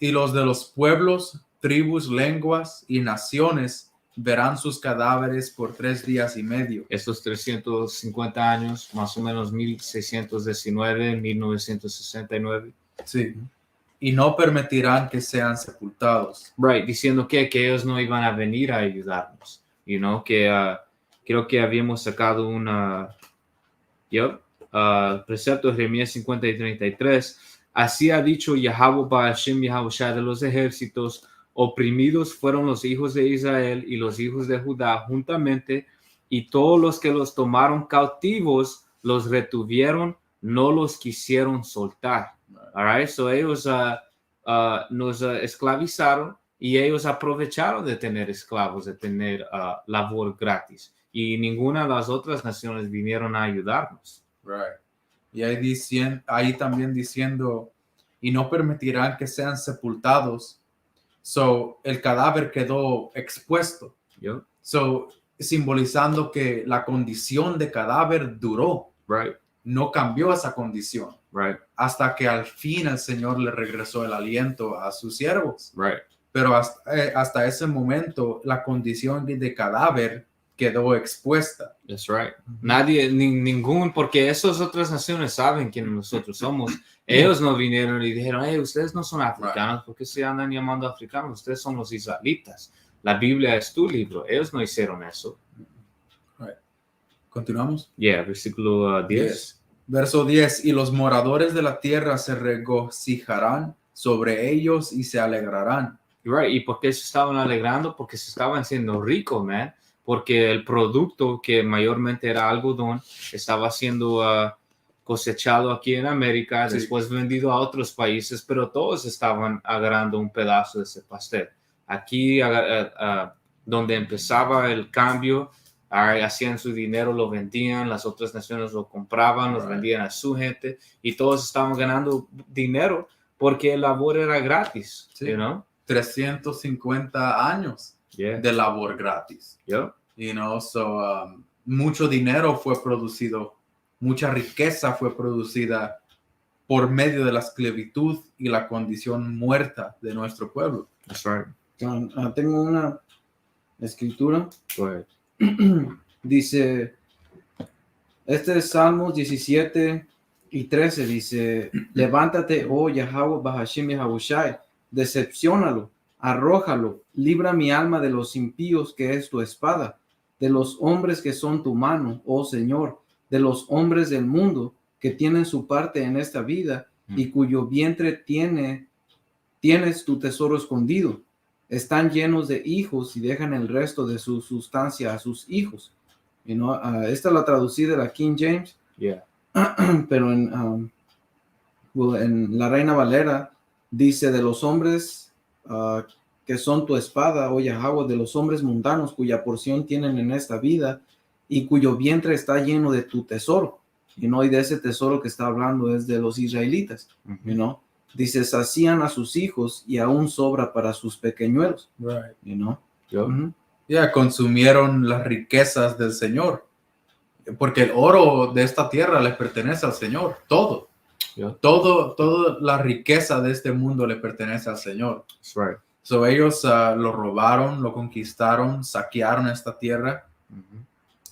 Y los de los pueblos, tribus, lenguas y naciones verán sus cadáveres por 3 días y medio. Estos 350 años, más o menos 1619, 1969. Sí. Y no permitirán que sean sepultados. Right, diciendo que ellos no iban a venir a ayudarnos. Que creo que habíamos sacado precepto de Jeremías 50 y 33. Así ha dicho Yahweh para Hashem Yahweh Shai de los ejércitos. Oprimidos fueron los hijos de Israel y los hijos de Judá juntamente, y todos los que los tomaron cautivos los retuvieron, no los quisieron soltar. All right? So ellos nos esclavizaron y ellos aprovecharon de tener esclavos, de tener labor gratis. Y ninguna de las otras naciones vinieron a ayudarnos. Right. Y ahí también diciendo, y no permitirán que sean sepultados. So, el cadáver quedó expuesto. Yep. So, simbolizando que la condición de cadáver duró. Right. No cambió esa condición. Right. Hasta que al fin el Señor le regresó el aliento a sus siervos. Right. Pero hasta ese momento, la condición de cadáver quedó expuesta. That's right. Nadie, ningún, porque esas otras naciones saben quiénes nosotros somos. Ellos no vinieron y dijeron, hey, ustedes no son africanos, ¿por qué se andan llamando africanos? Ustedes son los israelitas. La Biblia es tu libro. Ellos no hicieron eso. Right. ¿Continuamos? Yeah, versículo 10. Verso 10, y los moradores de la tierra se regocijarán sobre ellos y se alegrarán. Right. ¿Y por qué se estaban alegrando? Porque se estaban haciendo ricos, man. Porque el producto, que mayormente era algodón, estaba siendo cosechado aquí en América, Sí. después vendido a otros países, pero todos estaban agarrando un pedazo de ese pastel. Aquí, donde empezaba el cambio, hacían su dinero, lo vendían, las otras naciones lo compraban, los vendían a su gente, y todos estaban ganando dinero porque el labor era gratis, Sí. you know? 350 años Yeah. de labor gratis. Yep. You know, so mucho dinero fue producido, mucha riqueza fue producida por medio de la esclavitud y la condición muerta de nuestro pueblo. That's right. Tengo una escritura. Go ahead. Dice, este es Salmos 17 y 13, dice, levántate, oh Yahweh Bahashim Yahushai, decepciónalo, arrójalo, libra mi alma de los impíos, que es tu espada, de los hombres que son tu mano, oh Señor, de los hombres del mundo que tienen su parte en esta vida y cuyo vientre tienes tu tesoro escondido. Están llenos de hijos y dejan el resto de su sustancia a sus hijos. You know, esta la traducí de la King James, Yeah. pero en la Reina Valera dice, de los hombres que son tu espada, oh Yahweh, de los hombres mundanos cuya porción tienen en esta vida y cuyo vientre está lleno de tu tesoro. Y de ese tesoro que está hablando es de los israelitas. You know? Dice, sacían a sus hijos y aún sobra para sus pequeñuelos. Right. You know? Yep. Ya consumieron las riquezas del Señor, porque el oro de esta tierra le pertenece al Señor, todo. Yeah. Toda la riqueza de este mundo le pertenece al Señor. That's right. So ellos lo robaron, lo conquistaron, saquearon esta tierra.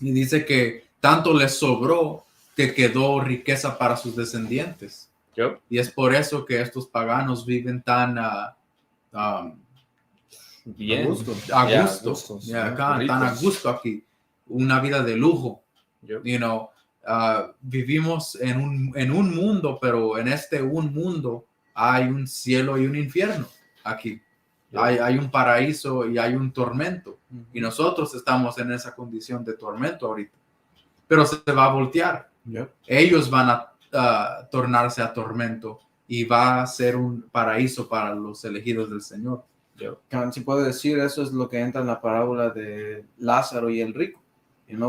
Y dice que tanto les sobró que quedó riqueza para sus descendientes. Yep. Y es por eso que estos paganos viven tan Bien. A gusto. a gusto, gustos, yeah, ¿no? acá, Ricos. tan a gusto aquí, una vida de lujo. Yep. You know, vivimos en un mundo, pero en un mundo hay un cielo y un infierno aquí. Yep. Hay un paraíso y hay un tormento. Y nosotros estamos en esa condición de tormento ahorita. Pero se va a voltear. Yep. Ellos van a tornarse a tormento y va a ser un paraíso para los elegidos del Señor. Si puedo decir, eso es lo que entra en la parábola de Lázaro y el rico.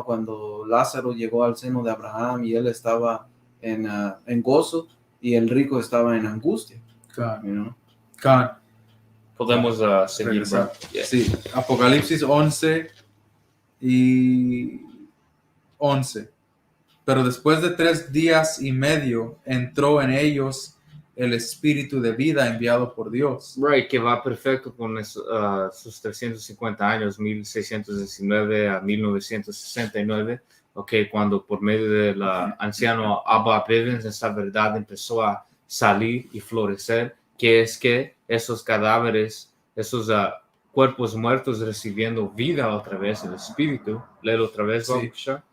Cuando Lázaro llegó al seno de Abraham y él estaba en gozo y el rico estaba en angustia. Podemos seguir. Regresar. Bro. Yeah. Sí, Apocalipsis 11 y 11. Pero después de 3 días y medio entró en ellos el espíritu de vida enviado por Dios. Right, que va perfecto con sus 350 años, 1619 a 1969, cuando por medio del anciano Abba Bivens esa verdad empezó a salir y florecer, que es que esos cadáveres, esos cuerpos muertos recibiendo vida otra vez, el espíritu, léelo otra vez, Sí. Babushka.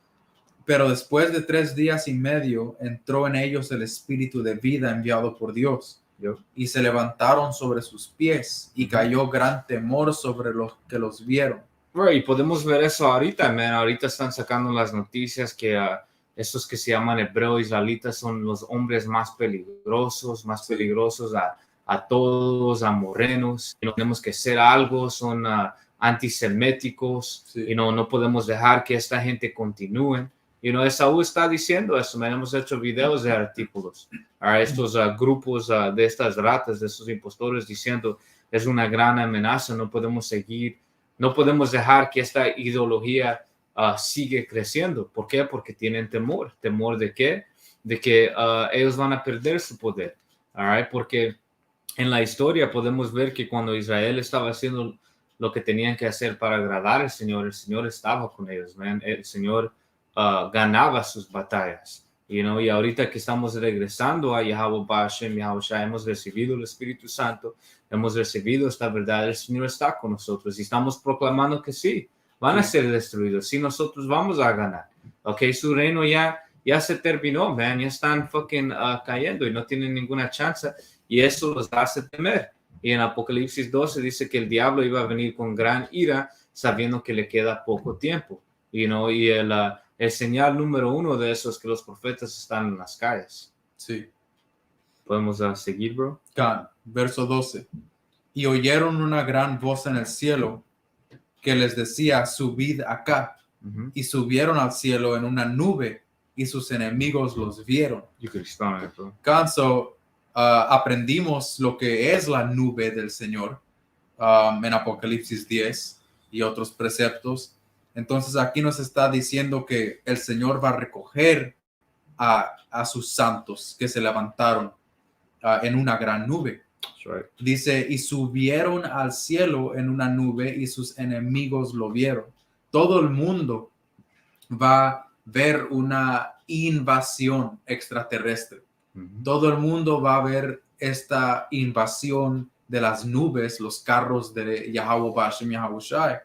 Pero después de 3 días y medio entró en ellos el espíritu de vida enviado por Dios. Yep. Y se levantaron sobre sus pies y cayó gran temor sobre los que los vieron. Right, y podemos ver eso ahorita, man. Ahorita están sacando las noticias que Estos que se llaman hebreos israelitas son los hombres más peligrosos a todos, a morenos. Y no tenemos que hacer algo, son antiseméticos. Sí. Y no podemos dejar que esta gente continúe. Esaú está diciendo eso. Hemos hecho videos de artículos a estos grupos de estas ratas, de estos impostores, diciendo es una gran amenaza, no podemos seguir, no podemos dejar que esta ideología sigue creciendo. ¿Por qué? Porque tienen temor. ¿Temor de qué? De que ellos van a perder su poder. Porque en la historia podemos ver que cuando Israel estaba haciendo lo que tenían que hacer para agradar al Señor, el Señor estaba con ellos. El Señor ganaba sus batallas. Y ahorita que estamos regresando a Yahweh Bashem, Yahweh Shai, hemos recibido el Espíritu Santo, hemos recibido esta verdad, el Señor está con nosotros y estamos proclamando que sí, van a ser destruidos, sí, nosotros vamos a ganar. Su reino ya se terminó, ya están cayendo y no tienen ninguna chance, y eso los hace temer. Y en Apocalipsis 12 dice que el diablo iba a venir con gran ira, sabiendo que le queda poco tiempo. Y el señal número 1 de eso es que los profetas están en las calles. Sí. ¿Podemos seguir, bro? Verso 12. Y oyeron una gran voz en el cielo que les decía, subid acá. Uh-huh. Y subieron al cielo en una nube y sus enemigos los vieron. Aprendimos lo que es la nube del Señor en Apocalipsis 10 y otros preceptos. Entonces aquí nos está diciendo que el Señor va a recoger a sus santos que se levantaron en una gran nube. Right. Dice, y subieron al cielo en una nube y sus enemigos lo vieron. Todo el mundo va a ver una invasión extraterrestre. Uh-huh. Todo el mundo va a ver esta invasión de las nubes, los carros de Yahweh Bashem, Yahweh Shai,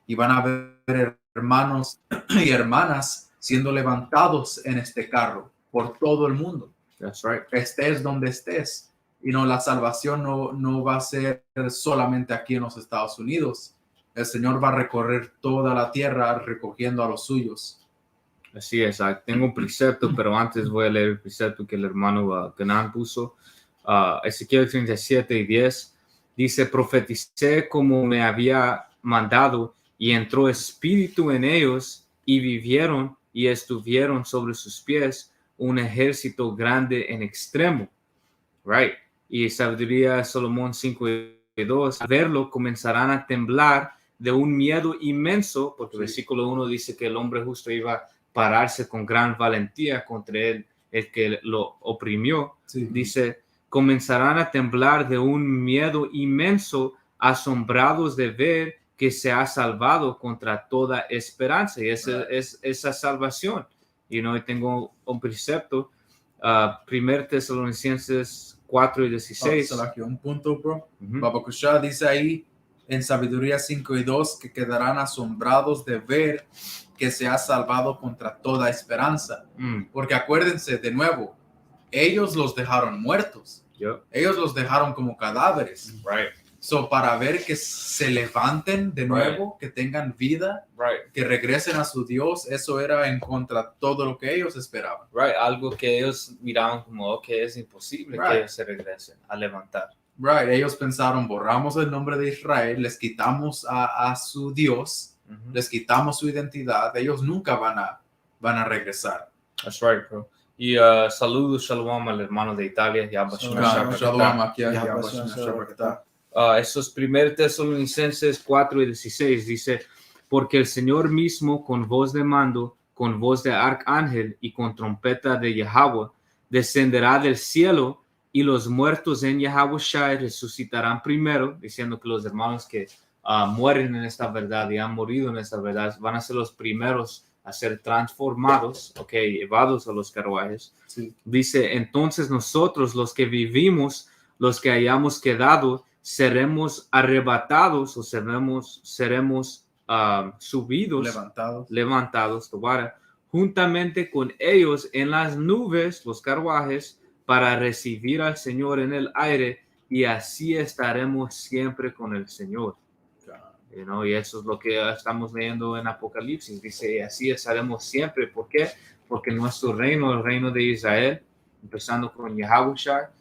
y van a ver hermanos y hermanas siendo levantados en este carro por todo el mundo. That's right. Estés donde estés. La salvación no va a ser solamente aquí en los Estados Unidos. El Señor va a recorrer toda la tierra recogiendo a los suyos. Así es. Tengo un precepto, pero antes voy a leer el precepto que el hermano Kenan puso. Ezequiel 37:10 dice, profeticé como me había mandado y entró espíritu en ellos y vivieron y estuvieron sobre sus pies un ejército grande en extremo. Right. Y Sabiduría Salomón 5:2, al verlo comenzarán a temblar de un miedo inmenso, porque el versículo 1 dice que el hombre justo iba a pararse con gran valentía contra él, el que lo oprimió. Sí. Dice, comenzarán a temblar de un miedo inmenso, asombrados de ver que se ha salvado contra toda esperanza. Y esa es esa salvación. Y tengo un precepto, 1 Tesalonicenses 4:16. Un punto, bro. Uh-huh. Babakusha dice ahí en Sabiduría 5:2 que quedarán asombrados de ver que se ha salvado contra toda esperanza. Porque acuérdense de nuevo, ellos los dejaron muertos. Yep. Ellos los dejaron como cadáveres. Right. So, para ver que se levanten de nuevo, que tengan vida, que regresen a su Dios, eso era en contra de todo lo que ellos esperaban. Right. Algo que ellos miraban como que es imposible que ellos se regresen a levantar. Right. Ellos pensaron, borramos el nombre de Israel, les quitamos a su Dios, uh-huh. Les quitamos su identidad, ellos nunca van a regresar. That's right, bro. Y saludos, shalom al hermano de Italia. Esos 1 Tesalonicenses 4:16 dice, porque el Señor mismo con voz de mando, con voz de arcángel y con trompeta de Yahweh, descenderá del cielo y los muertos en Yahweh Shai resucitarán primero, diciendo que los hermanos que mueren en esta verdad y han morido en esta verdad van a ser los primeros a ser transformados, llevados a los carruajes. Sí. Dice, entonces nosotros los que vivimos, los que hayamos quedado, seremos arrebatados o seremos subidos, levantados, juntamente con ellos en las nubes, los carruajes, para recibir al Señor en el aire, y así estaremos siempre con el Señor. Y eso es lo que estamos leyendo en Apocalipsis. Dice, así estaremos siempre. ¿Por qué? porque nuestro reino, el reino de Israel, empezando con Yahushua,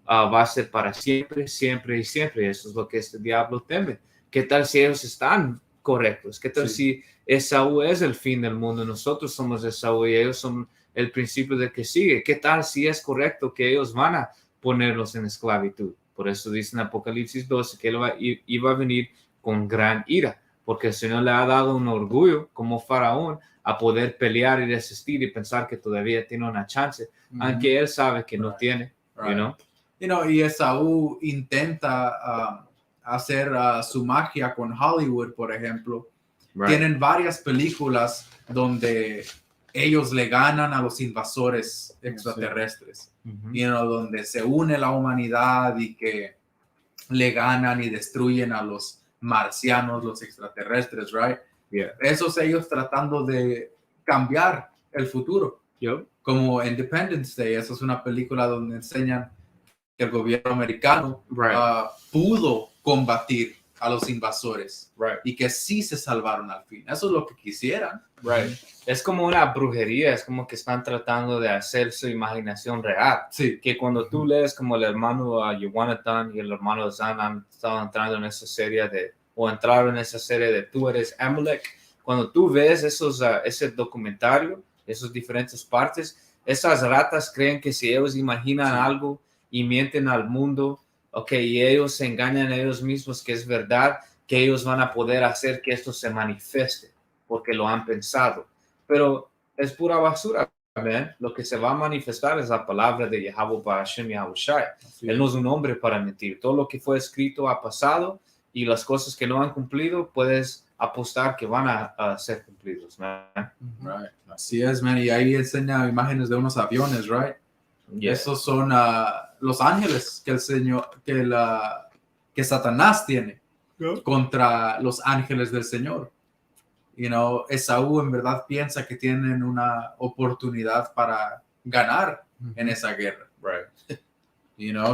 va a ser para siempre, siempre y siempre. Eso es lo que este diablo teme. ¿Qué tal si ellos están correctos? ¿Qué tal si Esaú es el fin del mundo? Nosotros somos Esaú y ellos son el principio de que sigue. ¿Qué tal si es correcto que ellos van a ponerlos en esclavitud? Por eso dice en Apocalipsis 12 que él iba a venir con gran ira, porque el Señor le ha dado un orgullo como faraón a poder pelear y resistir y pensar que todavía tiene una chance, aunque él sabe que no tiene, y Esaú intenta hacer su magia con Hollywood, por ejemplo. Tienen varias películas donde ellos le ganan a los invasores extraterrestres, donde se une la humanidad y que le ganan y destruyen a los marcianos, los extraterrestres, right? Esos ellos tratando de cambiar el futuro. Como Independence Day, esa es una película donde enseñan que el gobierno americano pudo combatir a los invasores y que sí se salvaron al fin. Eso es lo que quisieran. Es como una brujería, es como que están tratando de hacer su imaginación real. Que cuando tú lees como el hermano Jonathan y el hermano Zan han estado entrando en esa serie entraron en esa serie de Tú eres Amalek, cuando tú ves ese documentario, esas diferentes partes, esas ratas creen que si ellos imaginan algo y mienten al mundo, y ellos se engañan a ellos mismos que es verdad, que ellos van a poder hacer que esto se manifieste, porque lo han pensado. Pero es pura basura, ¿ven? Lo que se va a manifestar es la palabra de Yahweh Hashem Yahushai. Él no es un hombre para mentir. Todo lo que fue escrito ha pasado y las cosas que no han cumplido, puedes apostar que van a ser cumplidos, man. Así es, man. Y ahí enseña imágenes de unos aviones, right? Esos son los ángeles que el Señor, que Satanás tiene contra los ángeles del Señor. Esaú en verdad piensa que tienen una oportunidad para ganar en esa guerra.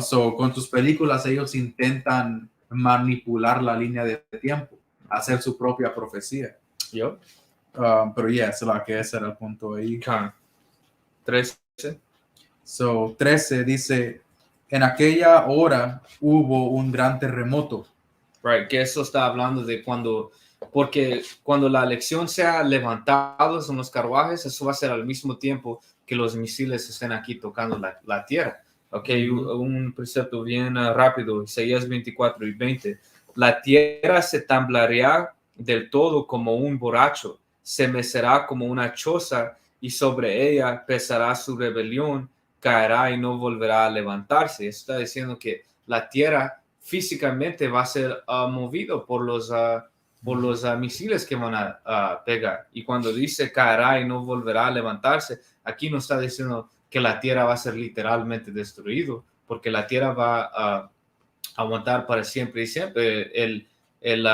So con tus películas ellos intentan manipular la línea de tiempo, hacer su propia profecía. Pero ese era el punto ahí. 13. So, 13 dice, en aquella hora hubo un gran terremoto. Que eso está hablando de porque cuando la elección sea levantados en los carruajes, eso va a ser al mismo tiempo que los misiles estén aquí tocando la tierra. Un precepto bien rápido, Isaías 24 y 20. La tierra se tambaleará del todo como un borracho, se mecerá como una choza y sobre ella pesará su rebelión, caerá y no volverá a levantarse. Está diciendo que la tierra físicamente va a ser movido por los misiles que van a pegar. Y cuando dice caerá y no volverá a levantarse, aquí no está diciendo que la tierra va a ser literalmente destruido, porque la tierra va a aguantar para siempre y siempre. El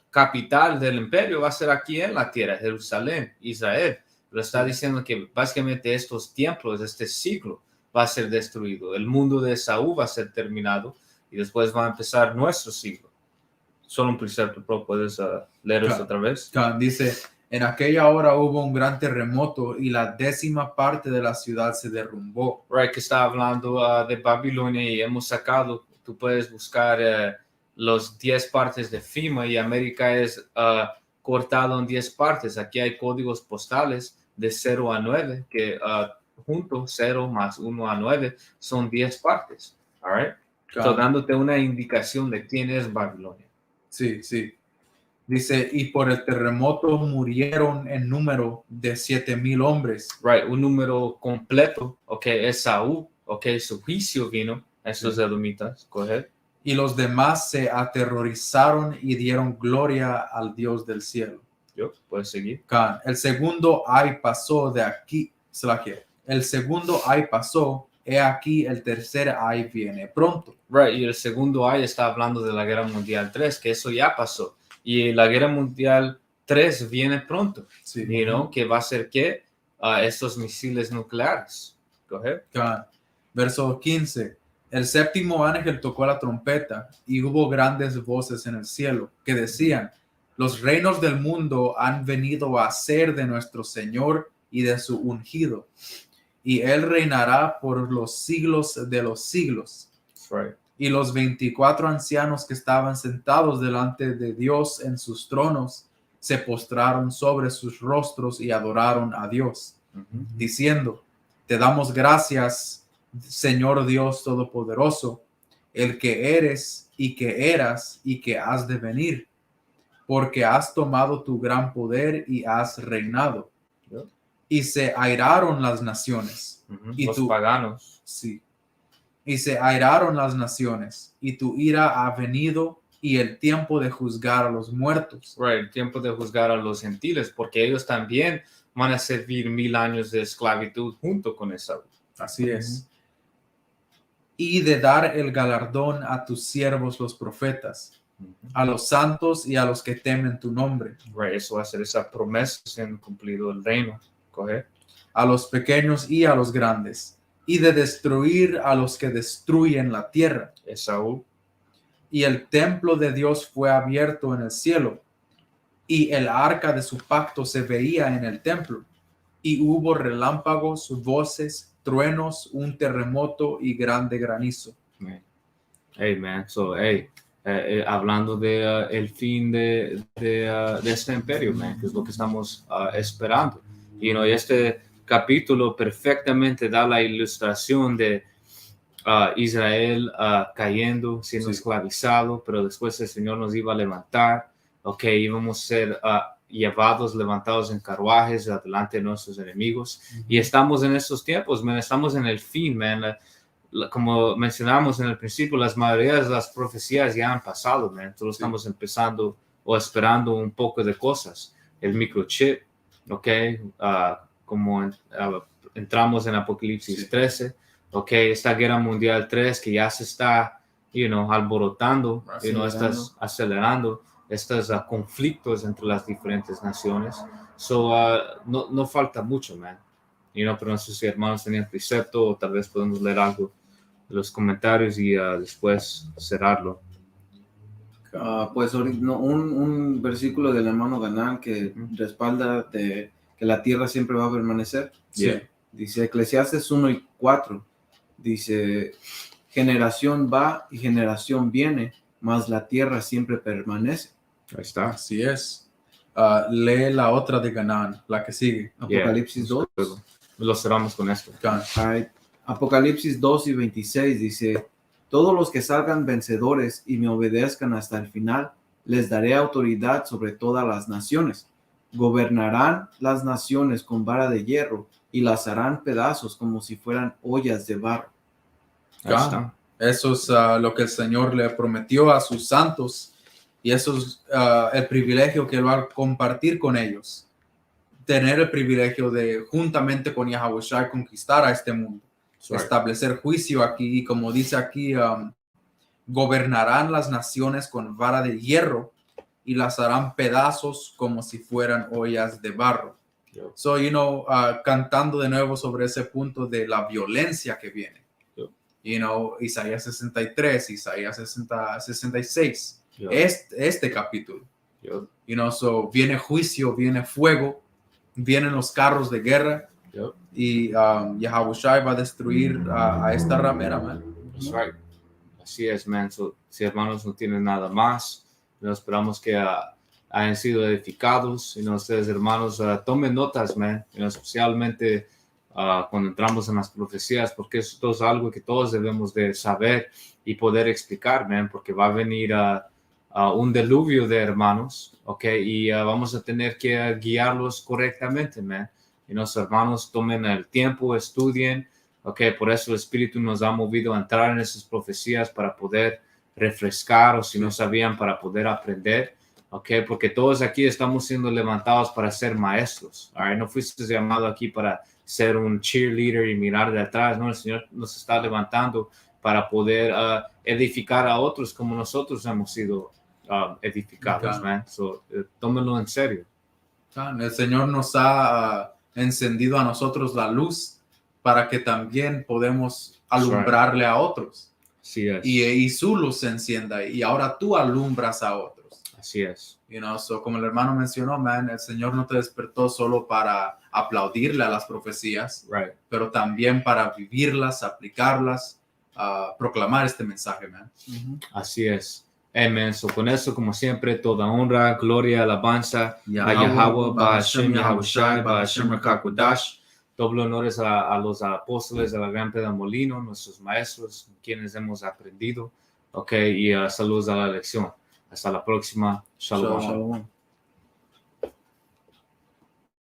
capital del imperio va a ser aquí en la tierra, Jerusalén, Israel. Pero está diciendo que básicamente estos tiempos, este siglo, va a ser destruido. El mundo de Esaú va a ser terminado y después va a empezar nuestro siglo. Solo un precepto, pero puedes leer esto otra vez. Dice, en aquella hora hubo un gran terremoto y la 10ª parte de la ciudad se derrumbó. Que está hablando de Babilonia y hemos sacado, tú puedes buscar los 10 partes de FEMA y América es cortado en 10 partes. Aquí hay códigos postales de 0 a 9 que juntos 0 más 1 a 9 son 10 partes. All right? So, dándote una indicación de quién es Babilonia. Sí. Dice, y por el terremoto murieron en número de 7,000 hombres. Un número completo. Esaú, su juicio vino a esos edomitas. Go ahead. Y los demás se aterrorizaron y dieron gloria al Dios del cielo. Puedes seguir. El segundo ay pasó de aquí. El segundo ay pasó, he aquí el tercer ay viene pronto. Y el segundo ay está hablando de la Guerra Mundial 3, que eso ya pasó. Y la Guerra Mundial 3 viene pronto. Que va a ser que estos misiles nucleares. Go ahead. Verso 15. El séptimo ángel tocó la trompeta y hubo grandes voces en el cielo que decían, los reinos del mundo han venido a ser de nuestro Señor y de su ungido. Y él reinará por los siglos de los siglos. That's right. Y los 24 ancianos que estaban sentados delante de Dios en sus tronos se postraron sobre sus rostros y adoraron a Dios, diciendo: Te damos gracias, Señor Dios Todopoderoso, el que eres y que eras y que has de venir, porque has tomado tu gran poder y has reinado. Yeah. Y se airaron las naciones. Y Los tú, paganos. sí. Y se airaron las naciones, y tu ira ha venido, y el tiempo de juzgar a los muertos. Right, el tiempo de juzgar a los gentiles, porque ellos también van a servir 1000 años de esclavitud junto con Esaú. Así es. Y de dar el galardón a tus siervos los profetas, a los santos y a los que temen tu nombre, Right, eso va a ser esa promesa siendo cumplido el reino. Correcto. a los pequeños y a los grandes, y de destruir a los que destruyen la tierra. Esaú. Y el templo de Dios fue abierto en el cielo, y el arca de su pacto se veía en el templo, y hubo relámpagos, voces, truenos, un terremoto y grande granizo. Hey, man. So, hey, hablando de el fin de este imperio, man, que es lo que estamos esperando. Y este capítulo perfectamente da la ilustración de Israel cayendo, siendo esclavizado, pero después el Señor nos iba a levantar, íbamos a ser llevados, levantados en carruajes delante de nuestros enemigos. Y estamos en estos tiempos, man, estamos en el fin, man. Como mencionamos en el principio, las mayorías de las profecías ya han pasado, man. Solo estamos empezando o esperando un poco de cosas. El microchip, como entramos en Apocalipsis 13, esta guerra mundial 3 que ya se está, alborotando, estás acelerando estos conflictos entre las diferentes naciones. So, no falta mucho, man. Pero no sé si hermanos tenían precepto o tal vez podemos leer algo de los comentarios y después cerrarlo. Pues un versículo del hermano Ganán que respalda de que la tierra siempre va a permanecer. Yeah. Dice Eclesiastes 1:4. Dice: generación va y generación viene, mas la tierra siempre permanece. Ahí está. Así es. Lee la otra de Ganán, la que sigue. Apocalipsis 2. Lo cerramos con esto. Apocalipsis 2:26 dice: todos los que salgan vencedores y me obedezcan hasta el final, les daré autoridad sobre todas las naciones. Gobernarán las naciones con vara de hierro y las harán pedazos como si fueran ollas de barro. Ahí está. Eso es lo que el Señor le prometió a sus santos, y eso es el privilegio que Él va a compartir con ellos. Tener el privilegio de, juntamente con Yahawashi, conquistar a este mundo. Establecer juicio aquí, y como dice aquí, gobernarán las naciones con vara de hierro y las harán pedazos como si fueran ollas de barro. Yep. So, cantando de nuevo sobre ese punto de la violencia que viene. Yep. Isaías 63, Isaías 66, Yep. este capítulo. Yep. So viene juicio, viene fuego, vienen los carros de guerra. Yep. Y Yahawashi va a destruir a esta ramera, man. That's right. Así es, man. So, si hermanos no tienen nada más, esperamos que hayan sido edificados. Ustedes, hermanos, tomen notas, man. Especialmente cuando entramos en las profecías, porque esto es algo que todos debemos de saber y poder explicar, man, porque va a venir un diluvio de hermanos, y vamos a tener que guiarlos correctamente, man. Y nuestros hermanos tomen el tiempo, estudien, por eso el Espíritu nos ha movido a entrar en esas profecías para poder refrescar, o si no sabían, para poder aprender, porque todos aquí estamos siendo levantados para ser maestros, no fuiste llamado aquí para ser un cheerleader y mirar de atrás, no, el Señor nos está levantando para poder edificar a otros como nosotros hemos sido edificados, man. So, tómenlo en serio. El Señor nos ha encendido a nosotros la luz para que también podemos alumbrarle a otros. Sí, y su luz se encienda, y ahora tú alumbras a otros. Así es. You know, so como el hermano mencionó, man, el Señor no te despertó solo para aplaudirle a las profecías, Right. pero también para vivirlas, aplicarlas, proclamar este mensaje, man. Así es. Amen. So con eso, como siempre, toda honra, gloria, alabanza a Yahweh, Ba'ashem Yahushai, Ba'ashem Rakakodash. Doble honores a los apóstoles de la Gran Piedra Molino, nuestros maestros, quienes hemos aprendido. Ok, y saludos a la lección. Hasta la próxima. Shalom. Shalom.